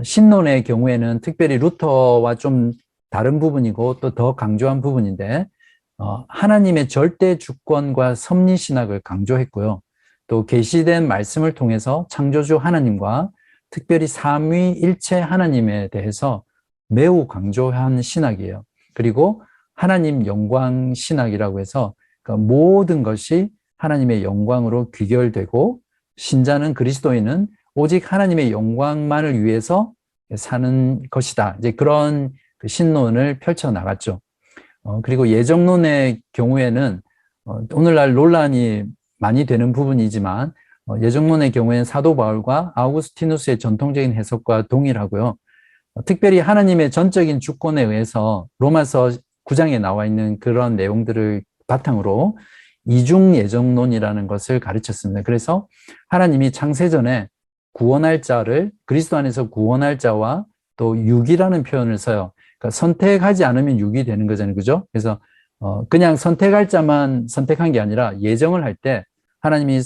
신론의 경우에는 특별히 루터와 좀 다른 부분이고 또 더 강조한 부분인데 하나님의 절대 주권과 섭리 신학을 강조했고요. 또 계시된 말씀을 통해서 창조주 하나님과 특별히 삼위일체 하나님에 대해서 매우 강조한 신학이에요. 그리고 하나님 영광 신학이라고 해서 모든 것이 하나님의 영광으로 귀결되고 신자는 그리스도인은 오직 하나님의 영광만을 위해서 사는 것이다. 이제 그런 신론을 펼쳐 나갔죠. 그리고 예정론의 경우에는 오늘날 논란이 많이 되는 부분이지만 예정론의 경우에는 사도 바울과 아우구스티누스의 전통적인 해석과 동일하고요. 특별히 하나님의 전적인 주권에 의해서 로마서 9장에 나와 있는 그런 내용들을 바탕으로 이중 예정론이라는 것을 가르쳤습니다. 그래서 하나님이 창세전에 구원할 자를 그리스도 안에서 구원할 자와 또 육이라는 표현을 써요. 그러니까 선택하지 않으면 육이 되는 거잖아요. 그죠? 그래서 그냥 선택할 자만 선택한 게 아니라 예정을 할 때 하나님이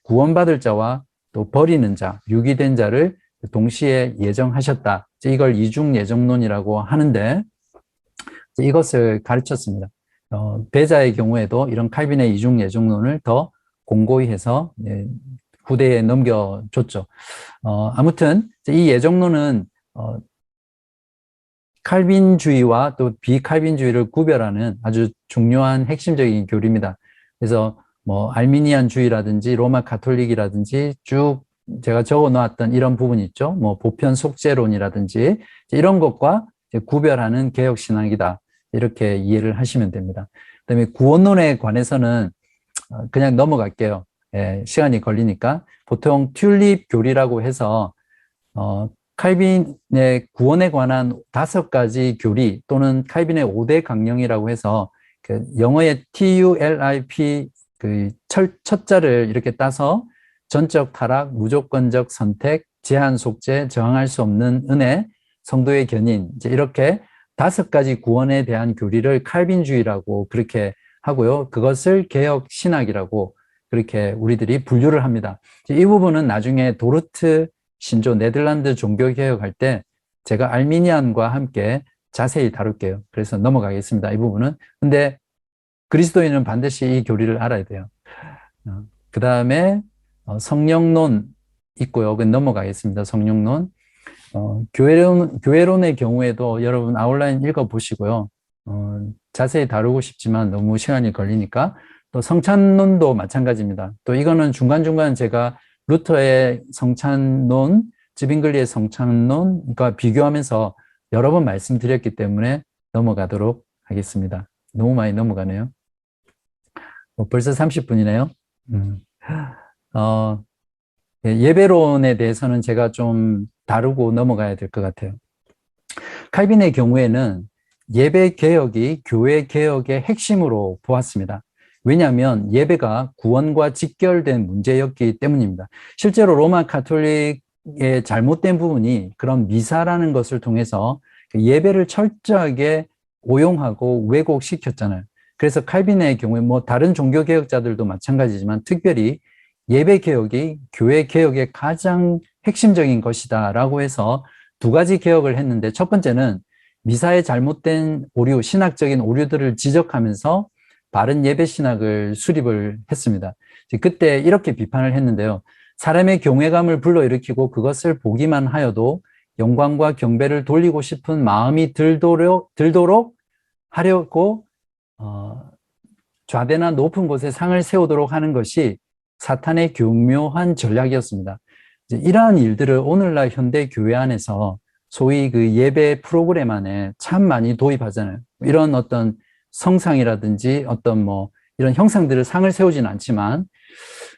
구원받을 자와 또 버리는 자, 육이 된 자를 동시에 예정하셨다. 이걸 이중 예정론이라고 하는데 이것을 가르쳤습니다. 배자의 경우에도 이런 칼빈의 이중 예정론을 더 공고히 해서 후대에 넘겨줬죠. 아무튼 이 예정론은 칼빈주의와 또 비칼빈주의를 구별하는 아주 중요한 핵심적인 교리입니다. 그래서 뭐 알미니안주의라든지 로마 가톨릭이라든지 쭉 제가 적어 놓았던 이런 부분이 있죠. 뭐 보편 속죄론이라든지 이런 것과 구별하는 개혁 신학이다. 이렇게 이해를 하시면 됩니다. 그다음에 구원론에 관해서는 그냥 넘어갈게요. 시간이 걸리니까 보통 튤립 교리라고 해서 칼빈의 구원에 관한 5가지 교리 또는 칼빈의 5대 강령이라고 해서 그 영어의 TULIP 그 첫자를 이렇게 따서 전적 타락, 무조건적 선택, 제한 속죄, 저항할 수 없는 은혜, 성도의 견인, 이제 이렇게 5가지 구원에 대한 교리를 칼빈주의라고 그렇게 하고요. 그것을 개혁 신학이라고 그렇게 우리들이 분류를 합니다. 이 부분은 나중에 도르트 신조 네덜란드 종교 개혁할 때 제가 알미니안과 함께 자세히 다룰게요. 그래서 넘어가겠습니다. 이 부분은. 근데 그리스도인은 반드시 이 교리를 알아야 돼요. 그 다음에 성령론 있고요. 넘어가겠습니다. 성령론. 교회론의 경우에도 여러분 아웃라인 읽어보시고요. 자세히 다루고 싶지만 너무 시간이 걸리니까 또 성찬론도 마찬가지입니다. 또 이거는 중간중간 제가 루터의 성찬론, 즈빙글리의 성찬론과 비교하면서 여러 번 말씀드렸기 때문에 넘어가도록 하겠습니다. 너무 많이 넘어가네요. 벌써 30분이네요. 예배론에 대해서는 제가 좀 다루고 넘어가야 될 것 같아요. 칼빈의 경우에는 예배 개혁이 교회 개혁의 핵심으로 보았습니다. 왜냐하면 예배가 구원과 직결된 문제였기 때문입니다. 실제로 로마 가톨릭의 잘못된 부분이 그런 미사라는 것을 통해서 예배를 철저하게 오용하고 왜곡시켰잖아요. 그래서 칼빈의 경우에 뭐 다른 종교 개혁자들도 마찬가지지만 특별히 예배 개혁이 교회 개혁의 가장 핵심적인 것이다라고 해서 2가지 개혁을 했는데, 첫 번째는 미사의 잘못된 오류, 신학적인 오류들을 지적하면서 바른 예배 신학을 수립을 했습니다. 그때 이렇게 비판을 했는데요. 사람의 경외감을 불러일으키고 그것을 보기만 하여도 영광과 경배를 돌리고 싶은 마음이 들도록 하려고 좌대나 높은 곳에 상을 세우도록 하는 것이 사탄의 교묘한 전략이었습니다. 이러한 일들을 오늘날 현대 교회 안에서 소위 그 예배 프로그램 안에 참 많이 도입하잖아요. 이런 어떤 성상이라든지 어떤 뭐 이런 형상들을 상을 세우지는 않지만,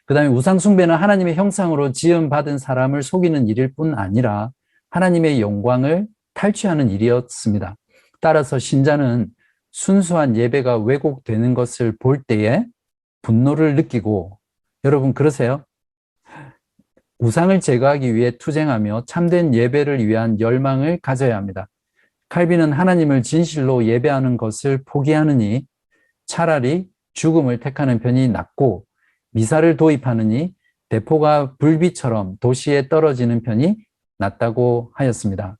그 다음에 우상숭배는 하나님의 형상으로 지음받은 사람을 속이는 일일 뿐 아니라 하나님의 영광을 탈취하는 일이었습니다. 따라서 신자는 순수한 예배가 왜곡되는 것을 볼 때에 분노를 느끼고, 여러분 그러세요? 우상을 제거하기 위해 투쟁하며 참된 예배를 위한 열망을 가져야 합니다. 칼빈은 하나님을 진실로 예배하는 것을 포기하느니 차라리 죽음을 택하는 편이 낫고, 미사를 도입하느니 대포가 불비처럼 도시에 떨어지는 편이 낫다고 하였습니다.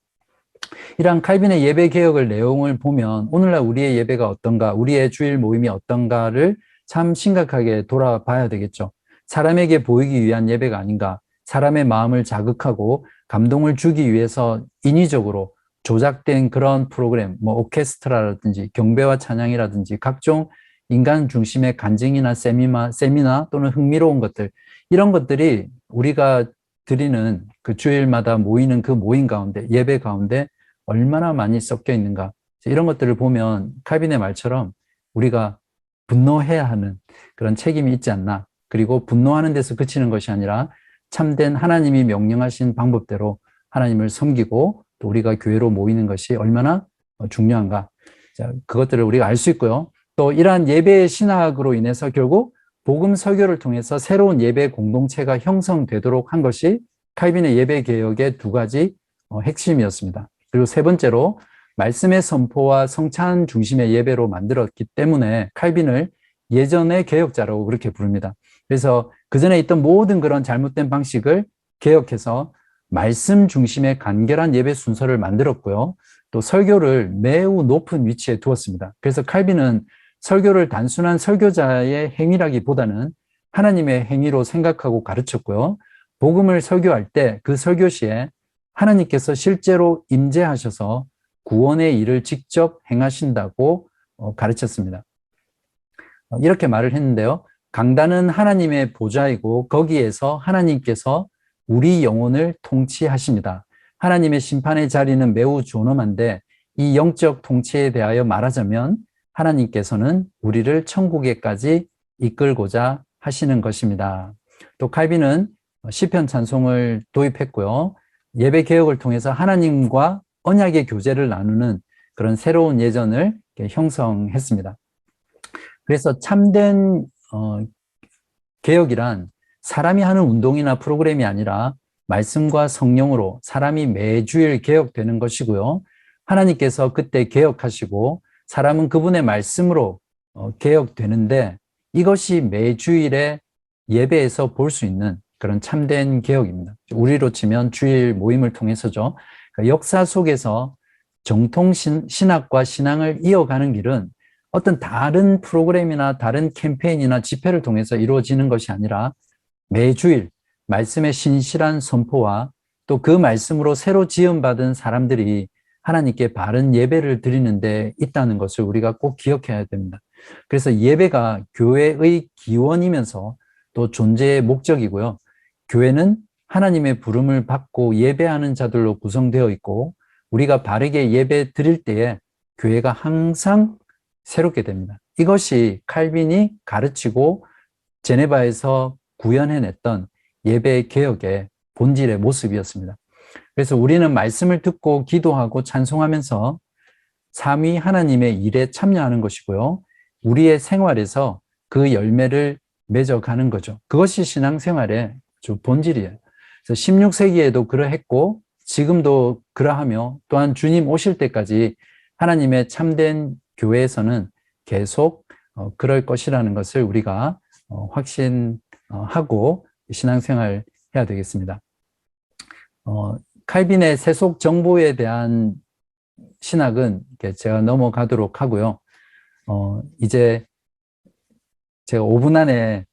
이러한 칼빈의 예배 개혁을 내용을 보면 오늘날 우리의 예배가 어떤가, 우리의 주일 모임이 어떤가를 참 심각하게 돌아봐야 되겠죠. 사람에게 보이기 위한 예배가 아닌가, 사람의 마음을 자극하고 감동을 주기 위해서 인위적으로 조작된 그런 프로그램, 뭐 오케스트라라든지 경배와 찬양이라든지 각종 인간 중심의 간증이나 세미나 또는 흥미로운 것들, 이런 것들이 우리가 드리는 그 주일마다 모이는 그 모임 가운데, 예배 가운데 얼마나 많이 섞여 있는가, 이런 것들을 보면 칼빈의 말처럼 우리가 분노해야 하는 그런 책임이 있지 않나. 그리고 분노하는 데서 그치는 것이 아니라 참된 하나님이 명령하신 방법대로 하나님을 섬기고 또 우리가 교회로 모이는 것이 얼마나 중요한가. 자, 그것들을 우리가 알 수 있고요. 또 이러한 예배의 신학으로 인해서 결국 복음 설교를 통해서 새로운 예배 공동체가 형성되도록 한 것이 칼빈의 예배 개혁의 2가지 핵심이었습니다. 그리고 세 번째로 말씀의 선포와 성찬 중심의 예배로 만들었기 때문에 칼빈을 예전의 개혁자라고 그렇게 부릅니다. 그래서 그전에 있던 모든 그런 잘못된 방식을 개혁해서 말씀 중심의 간결한 예배 순서를 만들었고요. 또 설교를 매우 높은 위치에 두었습니다. 그래서 칼빈은 설교를 단순한 설교자의 행위라기보다는 하나님의 행위로 생각하고 가르쳤고요. 복음을 설교할 때 그 설교 시에 하나님께서 실제로 임재하셔서 구원의 일을 직접 행하신다고 가르쳤습니다. 이렇게 말을 했는데요. 강단은 하나님의 보좌이고 거기에서 하나님께서 우리 영혼을 통치하십니다. 하나님의 심판의 자리는 매우 존엄한데 이 영적 통치에 대하여 말하자면 하나님께서는 우리를 천국에까지 이끌고자 하시는 것입니다. 또 칼빈은 시편 찬송을 도입했고요. 예배 개혁을 통해서 하나님과 언약의 교제를 나누는 그런 새로운 예전을 형성했습니다. 그래서 참된 개혁이란 사람이 하는 운동이나 프로그램이 아니라 말씀과 성령으로 사람이 매주일 개혁되는 것이고요. 하나님께서 그때 개혁하시고 사람은 그분의 말씀으로 개혁되는데 이것이 매주일의 예배에서 볼 수 있는 그런 참된 개혁입니다. 우리로 치면 주일 모임을 통해서죠. 그러니까 역사 속에서 정통 신학과 신앙을 이어가는 길은 어떤 다른 프로그램이나 다른 캠페인이나 집회를 통해서 이루어지는 것이 아니라 매주일 말씀의 신실한 선포와 또 그 말씀으로 새로 지음받은 사람들이 하나님께 바른 예배를 드리는 데 있다는 것을 우리가 꼭 기억해야 됩니다. 그래서 예배가 교회의 기원이면서 또 존재의 목적이고요. 교회는 하나님의 부름을 받고 예배하는 자들로 구성되어 있고 우리가 바르게 예배 드릴 때에 교회가 항상 새롭게 됩니다. 이것이 칼빈이 가르치고 제네바에서 구현해냈던 예배 개혁의 본질의 모습이었습니다. 그래서 우리는 말씀을 듣고 기도하고 찬송하면서 삼위 하나님의 일에 참여하는 것이고요. 우리의 생활에서 그 열매를 맺어가는 거죠. 그것이 신앙생활의 주 본질이에요. 그래서 16세기에도 그러했고 지금도 그러하며 또한 주님 오실 때까지 하나님의 참된 교회에서는 계속 그럴 것이라는 것을 우리가 확신하고 신앙생활 해야 되겠습니다. 칼빈의 세속 정보에 대한 신학은 제가 넘어가도록 하고요. 이제 제가 5분 안에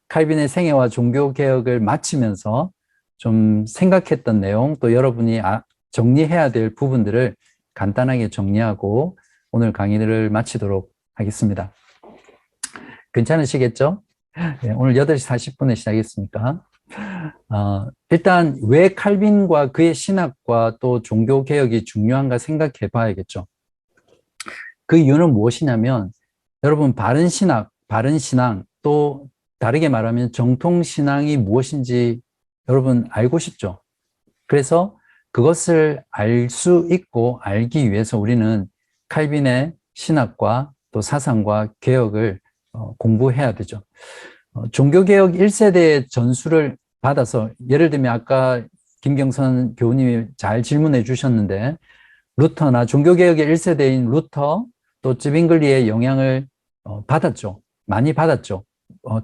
칼빈의 생애와 종교개혁을 마치면서 좀 생각했던 내용 또 여러분이 정리해야 될 부분들을 간단하게 정리하고 오늘 강의를 마치도록 하겠습니다. 괜찮으시겠죠? 네, 오늘 8시 40분에 시작했으니까 일단 왜 칼빈과 그의 신학과 또 종교개혁이 중요한가 생각해 봐야겠죠. 그 이유는 무엇이냐면 여러분 바른 신학, 바른 신앙 또 다르게 말하면 정통신앙이 무엇인지 여러분 알고 싶죠. 그래서 그것을 알 수 있고 알기 위해서 우리는 칼빈의 신학과 또 사상과 개혁을 공부해야 되죠. 종교개혁 1세대의 전수를 받아서 예를 들면 아까 김경선 교우님이 잘 질문해 주셨는데 루터나 종교개혁의 1세대인 루터 또 쯔빙글리의 영향을 받았죠. 많이 받았죠.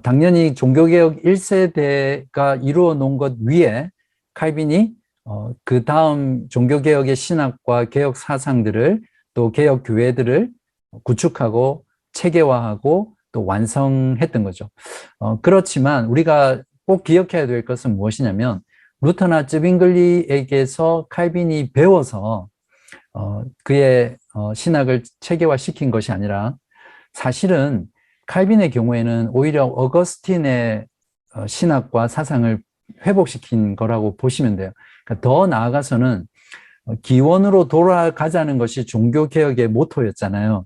당연히 종교개혁 1세대가 이루어 놓은 것 위에 칼빈이 그 다음 종교개혁의 신학과 개혁 사상들을 또 개혁 교회들을 구축하고 체계화하고 또 완성했던 거죠. 그렇지만 우리가 꼭 기억해야 될 것은 무엇이냐면 루터나 쯔빙글리에게서 칼빈이 배워서 그의 신학을 체계화시킨 것이 아니라 사실은 칼빈의 경우에는 오히려 어거스틴의 신학과 사상을 회복시킨 거라고 보시면 돼요. 그러니까 더 나아가서는 기원으로 돌아가자는 것이 종교개혁의 모토였잖아요.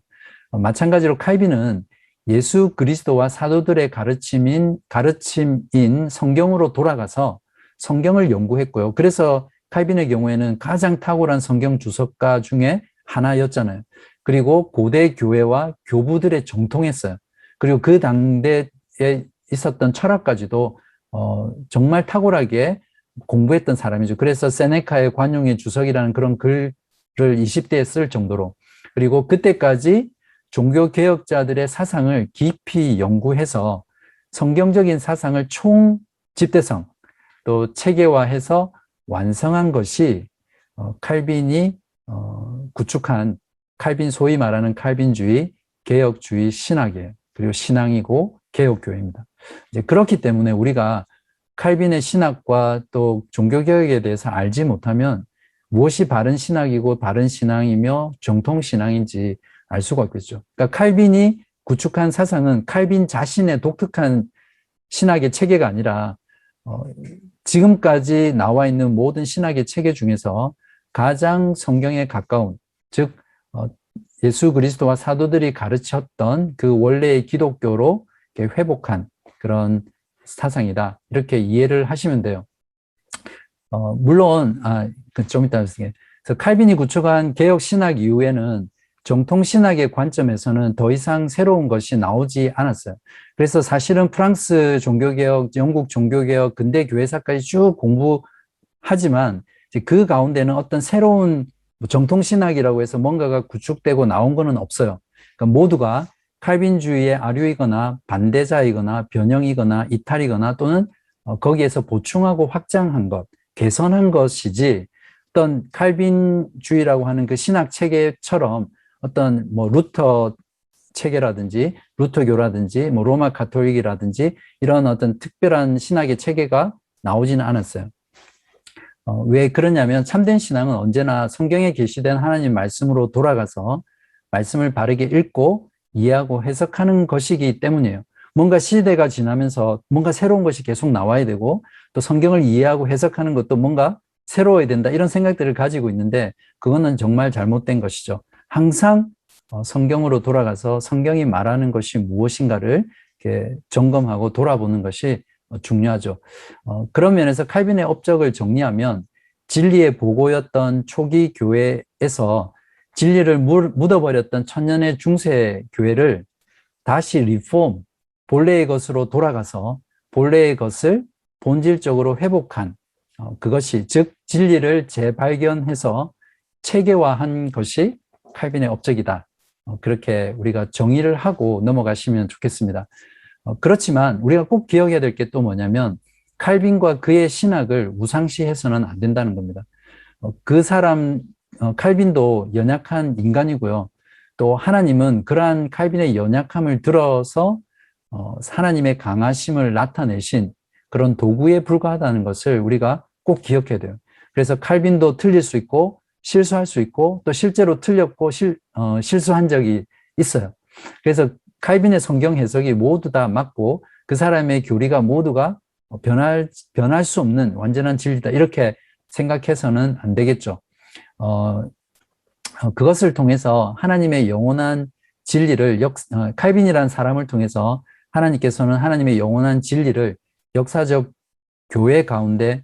마찬가지로 칼빈은 예수 그리스도와 사도들의 가르침인 성경으로 돌아가서 성경을 연구했고요. 그래서 칼빈의 경우에는 가장 탁월한 성경 주석가 중에 하나였잖아요. 그리고 고대 교회와 교부들의 정통했어요. 그리고 그 당대에 있었던 철학까지도 정말 탁월하게 공부했던 사람이죠. 그래서 세네카의 관용의 주석이라는 그런 글을 20대에 쓸 정도로 그리고 그때까지 종교개혁자들의 사상을 깊이 연구해서 성경적인 사상을 총 집대성 또 체계화해서 완성한 것이 칼빈이 구축한 칼빈 소위 말하는 칼빈주의, 개혁주의 신학이에요. 그리고 신앙이고 개혁교회입니다. 이제 그렇기 때문에 우리가 칼빈의 신학과 또 종교개혁에 대해서 알지 못하면 무엇이 바른 신학이고 바른 신앙이며 정통신앙인지 알 수가 없겠죠. 그러니까 칼빈이 구축한 사상은 칼빈 자신의 독특한 신학의 체계가 아니라 지금까지 나와 있는 모든 신학의 체계 중에서 가장 성경에 가까운 즉 예수 그리스도와 사도들이 가르쳤던 그 원래의 기독교로 회복한 그런 사상이다. 이렇게 이해를 하시면 돼요. 물론 좀 이따 그래서 칼빈이 구축한 개혁 신학 이후에는 정통신학의 관점에서는 더 이상 새로운 것이 나오지 않았어요. 그래서 사실은 프랑스 종교개혁, 영국 종교개혁, 근대 교회사까지 쭉 공부하지만 그 가운데는 어떤 새로운 정통신학이라고 해서 뭔가가 구축되고 나온 거는 없어요. 그러니까 모두가 칼빈주의의 아류이거나 반대자이거나 변형이거나 이탈이거나 또는 거기에서 보충하고 확장한 것, 개선한 것이지 어떤 칼빈주의라고 하는 그 신학 체계처럼 어떤 뭐 루터 체계라든지 루터교라든지 뭐 로마 가톨릭이라든지 이런 어떤 특별한 신학의 체계가 나오지는 않았어요. 왜 그러냐면 참된 신앙은 언제나 성경에 계시된 하나님 말씀으로 돌아가서 말씀을 바르게 읽고 이해하고 해석하는 것이기 때문이에요. 뭔가 시대가 지나면서 뭔가 새로운 것이 계속 나와야 되고 또 성경을 이해하고 해석하는 것도 뭔가 새로워야 된다 이런 생각들을 가지고 있는데 그거는 정말 잘못된 것이죠. 항상 성경으로 돌아가서 성경이 말하는 것이 무엇인가를 이렇게 점검하고 돌아보는 것이 중요하죠. 그런 면에서 칼빈의 업적을 정리하면 진리의 보고였던 초기 교회에서 진리를 묻어버렸던 천년의 중세 교회를 다시 리폼, 본래의 것으로 돌아가서 본래의 것을 본질적으로 회복한 그것이 즉 진리를 재발견해서 체계화한 것이 칼빈의 업적이다. 그렇게 우리가 정의를 하고 넘어가시면 좋겠습니다. 그렇지만 우리가 꼭 기억해야 될 게 또 뭐냐면 칼빈과 그의 신학을 우상시해서는 안 된다는 겁니다. 그 사람 칼빈도 연약한 인간이고요. 또 하나님은 그러한 칼빈의 연약함을 들어서 하나님의 강하심을 나타내신 그런 도구에 불과하다는 것을 우리가 꼭 기억해야 돼요. 그래서 칼빈도 틀릴 수 있고 실수할 수 있고 또 실제로 틀렸고 실수한 적이 있어요. 그래서 칼빈의 성경 해석이 모두 다 맞고 그 사람의 교리가 모두가 변할 수 없는 완전한 진리다 이렇게 생각해서는 안 되겠죠. 그것을 통해서 하나님의 영원한 진리를 칼빈이라는 사람을 통해서 하나님께서는 하나님의 영원한 진리를 역사적 교회 가운데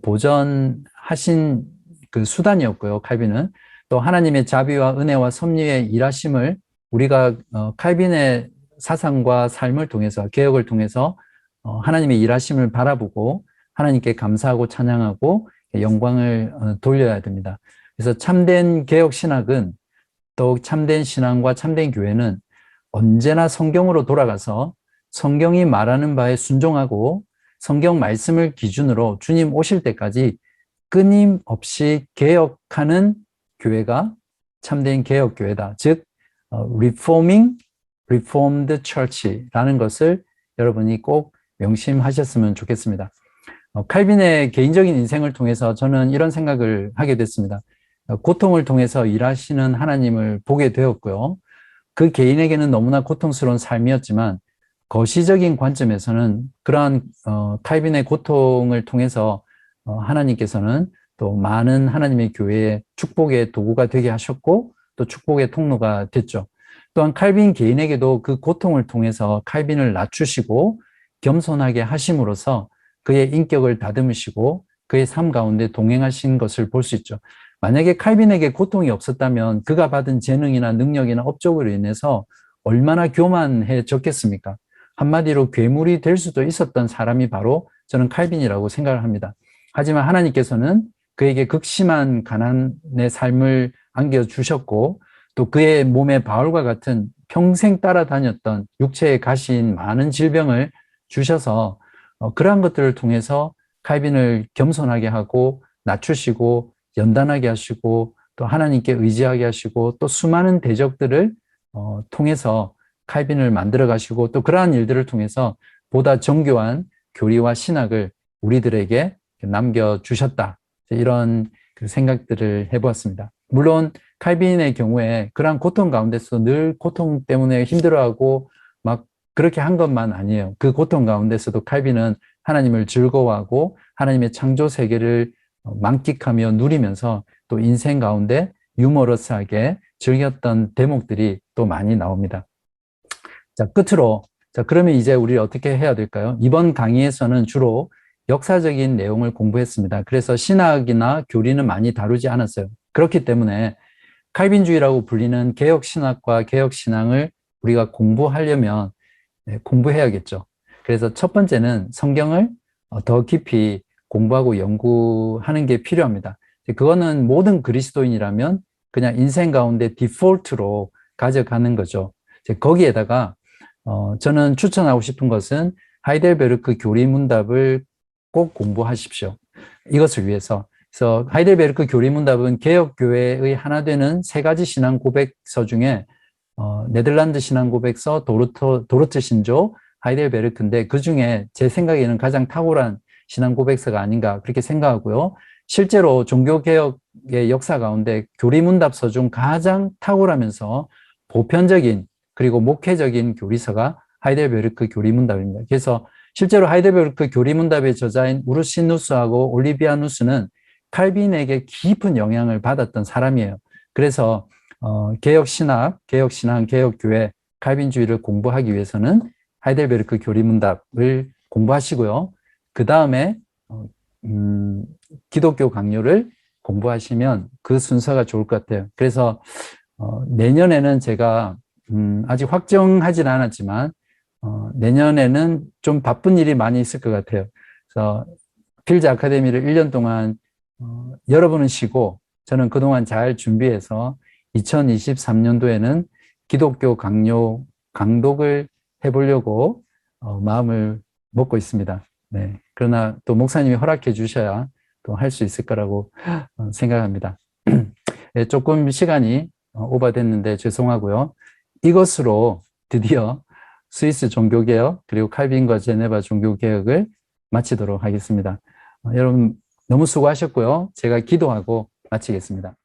보존하신 그 수단이었고요. 칼빈은 또 하나님의 자비와 은혜와 섭리의 일하심을 우리가 칼빈의 사상과 삶을 통해서 개혁을 통해서 하나님의 일하심을 바라보고 하나님께 감사하고 찬양하고 영광을 돌려야 됩니다. 그래서 참된 개혁 신학은 또 참된 신앙과 참된 교회는 언제나 성경으로 돌아가서 성경이 말하는 바에 순종하고 성경 말씀을 기준으로 주님 오실 때까지 끊임없이 개혁하는 교회가 참된 개혁 교회다. 즉 Reformed Church라는 것을 여러분이 꼭 명심하셨으면 좋겠습니다. 칼빈의 개인적인 인생을 통해서 저는 이런 생각을 하게 됐습니다. 고통을 통해서 일하시는 하나님을 보게 되었고요. 그 개인에게는 너무나 고통스러운 삶이었지만 거시적인 관점에서는 그러한 칼빈의 고통을 통해서 하나님께서는 또 많은 하나님의 교회의 축복의 도구가 되게 하셨고 또 축복의 통로가 됐죠. 또한 칼빈 개인에게도 그 고통을 통해서 칼빈을 낮추시고 겸손하게 하심으로써 그의 인격을 다듬으시고 그의 삶 가운데 동행하신 것을 볼 수 있죠. 만약에 칼빈에게 고통이 없었다면 그가 받은 재능이나 능력이나 업적으로 인해서 얼마나 교만해졌겠습니까? 한마디로 괴물이 될 수도 있었던 사람이 바로 저는 칼빈이라고 생각을 합니다. 하지만 하나님께서는 그에게 극심한 가난의 삶을 안겨주셨고 또 그의 몸에 바울과 같은 평생 따라다녔던 육체에 가신 많은 질병을 주셔서 그러한 것들을 통해서 칼빈을 겸손하게 하고 낮추시고 연단하게 하시고 또 하나님께 의지하게 하시고 또 수많은 대적들을 통해서 칼빈을 만들어 가시고 또 그러한 일들을 통해서 보다 정교한 교리와 신학을 우리들에게 남겨주셨다. 이런 생각들을 해보았습니다. 물론 칼빈의 경우에 그러한 고통 가운데서 늘 고통 때문에 힘들어하고 막 그렇게 한 것만 아니에요. 그 고통 가운데서도 칼빈은 하나님을 즐거워하고 하나님의 창조 세계를 만끽하며 누리면서 또 인생 가운데 유머러스하게 즐겼던 대목들이 또 많이 나옵니다. 자, 끝으로 그러면 이제 우리 어떻게 해야 될까요? 이번 강의에서는 주로 역사적인 내용을 공부했습니다. 그래서 신학이나 교리는 많이 다루지 않았어요. 그렇기 때문에 칼빈주의라고 불리는 개혁신학과 개혁신앙을 우리가 공부하려면 공부해야겠죠. 그래서 첫 번째는 성경을 더 깊이 공부하고 연구하는 게 필요합니다. 그거는 모든 그리스도인이라면 그냥 인생 가운데 디폴트로 가져가는 거죠. 거기에다가 저는 추천하고 싶은 것은 하이델베르크 교리문답을 꼭 공부하십시오. 이것을 위해서. 그래서 하이델베르크 교리문답은 개혁교회의 하나 되는 세 가지 신앙 고백서 중에 네덜란드 신앙 고백서, 도르트 신조, 하이델베르크인데 그 중에 제 생각에는 가장 탁월한 신앙 고백서가 아닌가 그렇게 생각하고요. 실제로 종교개혁의 역사 가운데 교리문답서 중 가장 탁월하면서 보편적인 그리고 목회적인 교리서가 하이델베르크 교리문답입니다. 그래서 실제로 하이델베르크 교리문답의 저자인 우르시누스하고 올리비아누스는 칼빈에게 깊은 영향을 받았던 사람이에요. 그래서 개혁신학, 개혁신앙, 개혁교회, 칼빈주의를 공부하기 위해서는 하이델베르크 교리문답을 공부하시고요. 그 다음에 기독교 강요를 공부하시면 그 순서가 좋을 것 같아요. 그래서 내년에는 제가 아직 확정하지는 않았지만 내년에는 좀 바쁜 일이 많이 있을 것 같아요. 그래서 필즈 아카데미를 1년 동안 여러분은 쉬고 저는 그동안 잘 준비해서 2023년도에는 기독교 강요 강독을 해보려고 마음을 먹고 있습니다. 네. 그러나 또 목사님이 허락해 주셔야 또 할 수 있을 거라고 생각합니다. 네, 조금 시간이 오버됐는데 죄송하고요. 이것으로 드디어 스위스 종교개혁 그리고 칼빈과 제네바 종교개혁을 마치도록 하겠습니다. 여러분 너무 수고하셨고요. 제가 기도하고 마치겠습니다.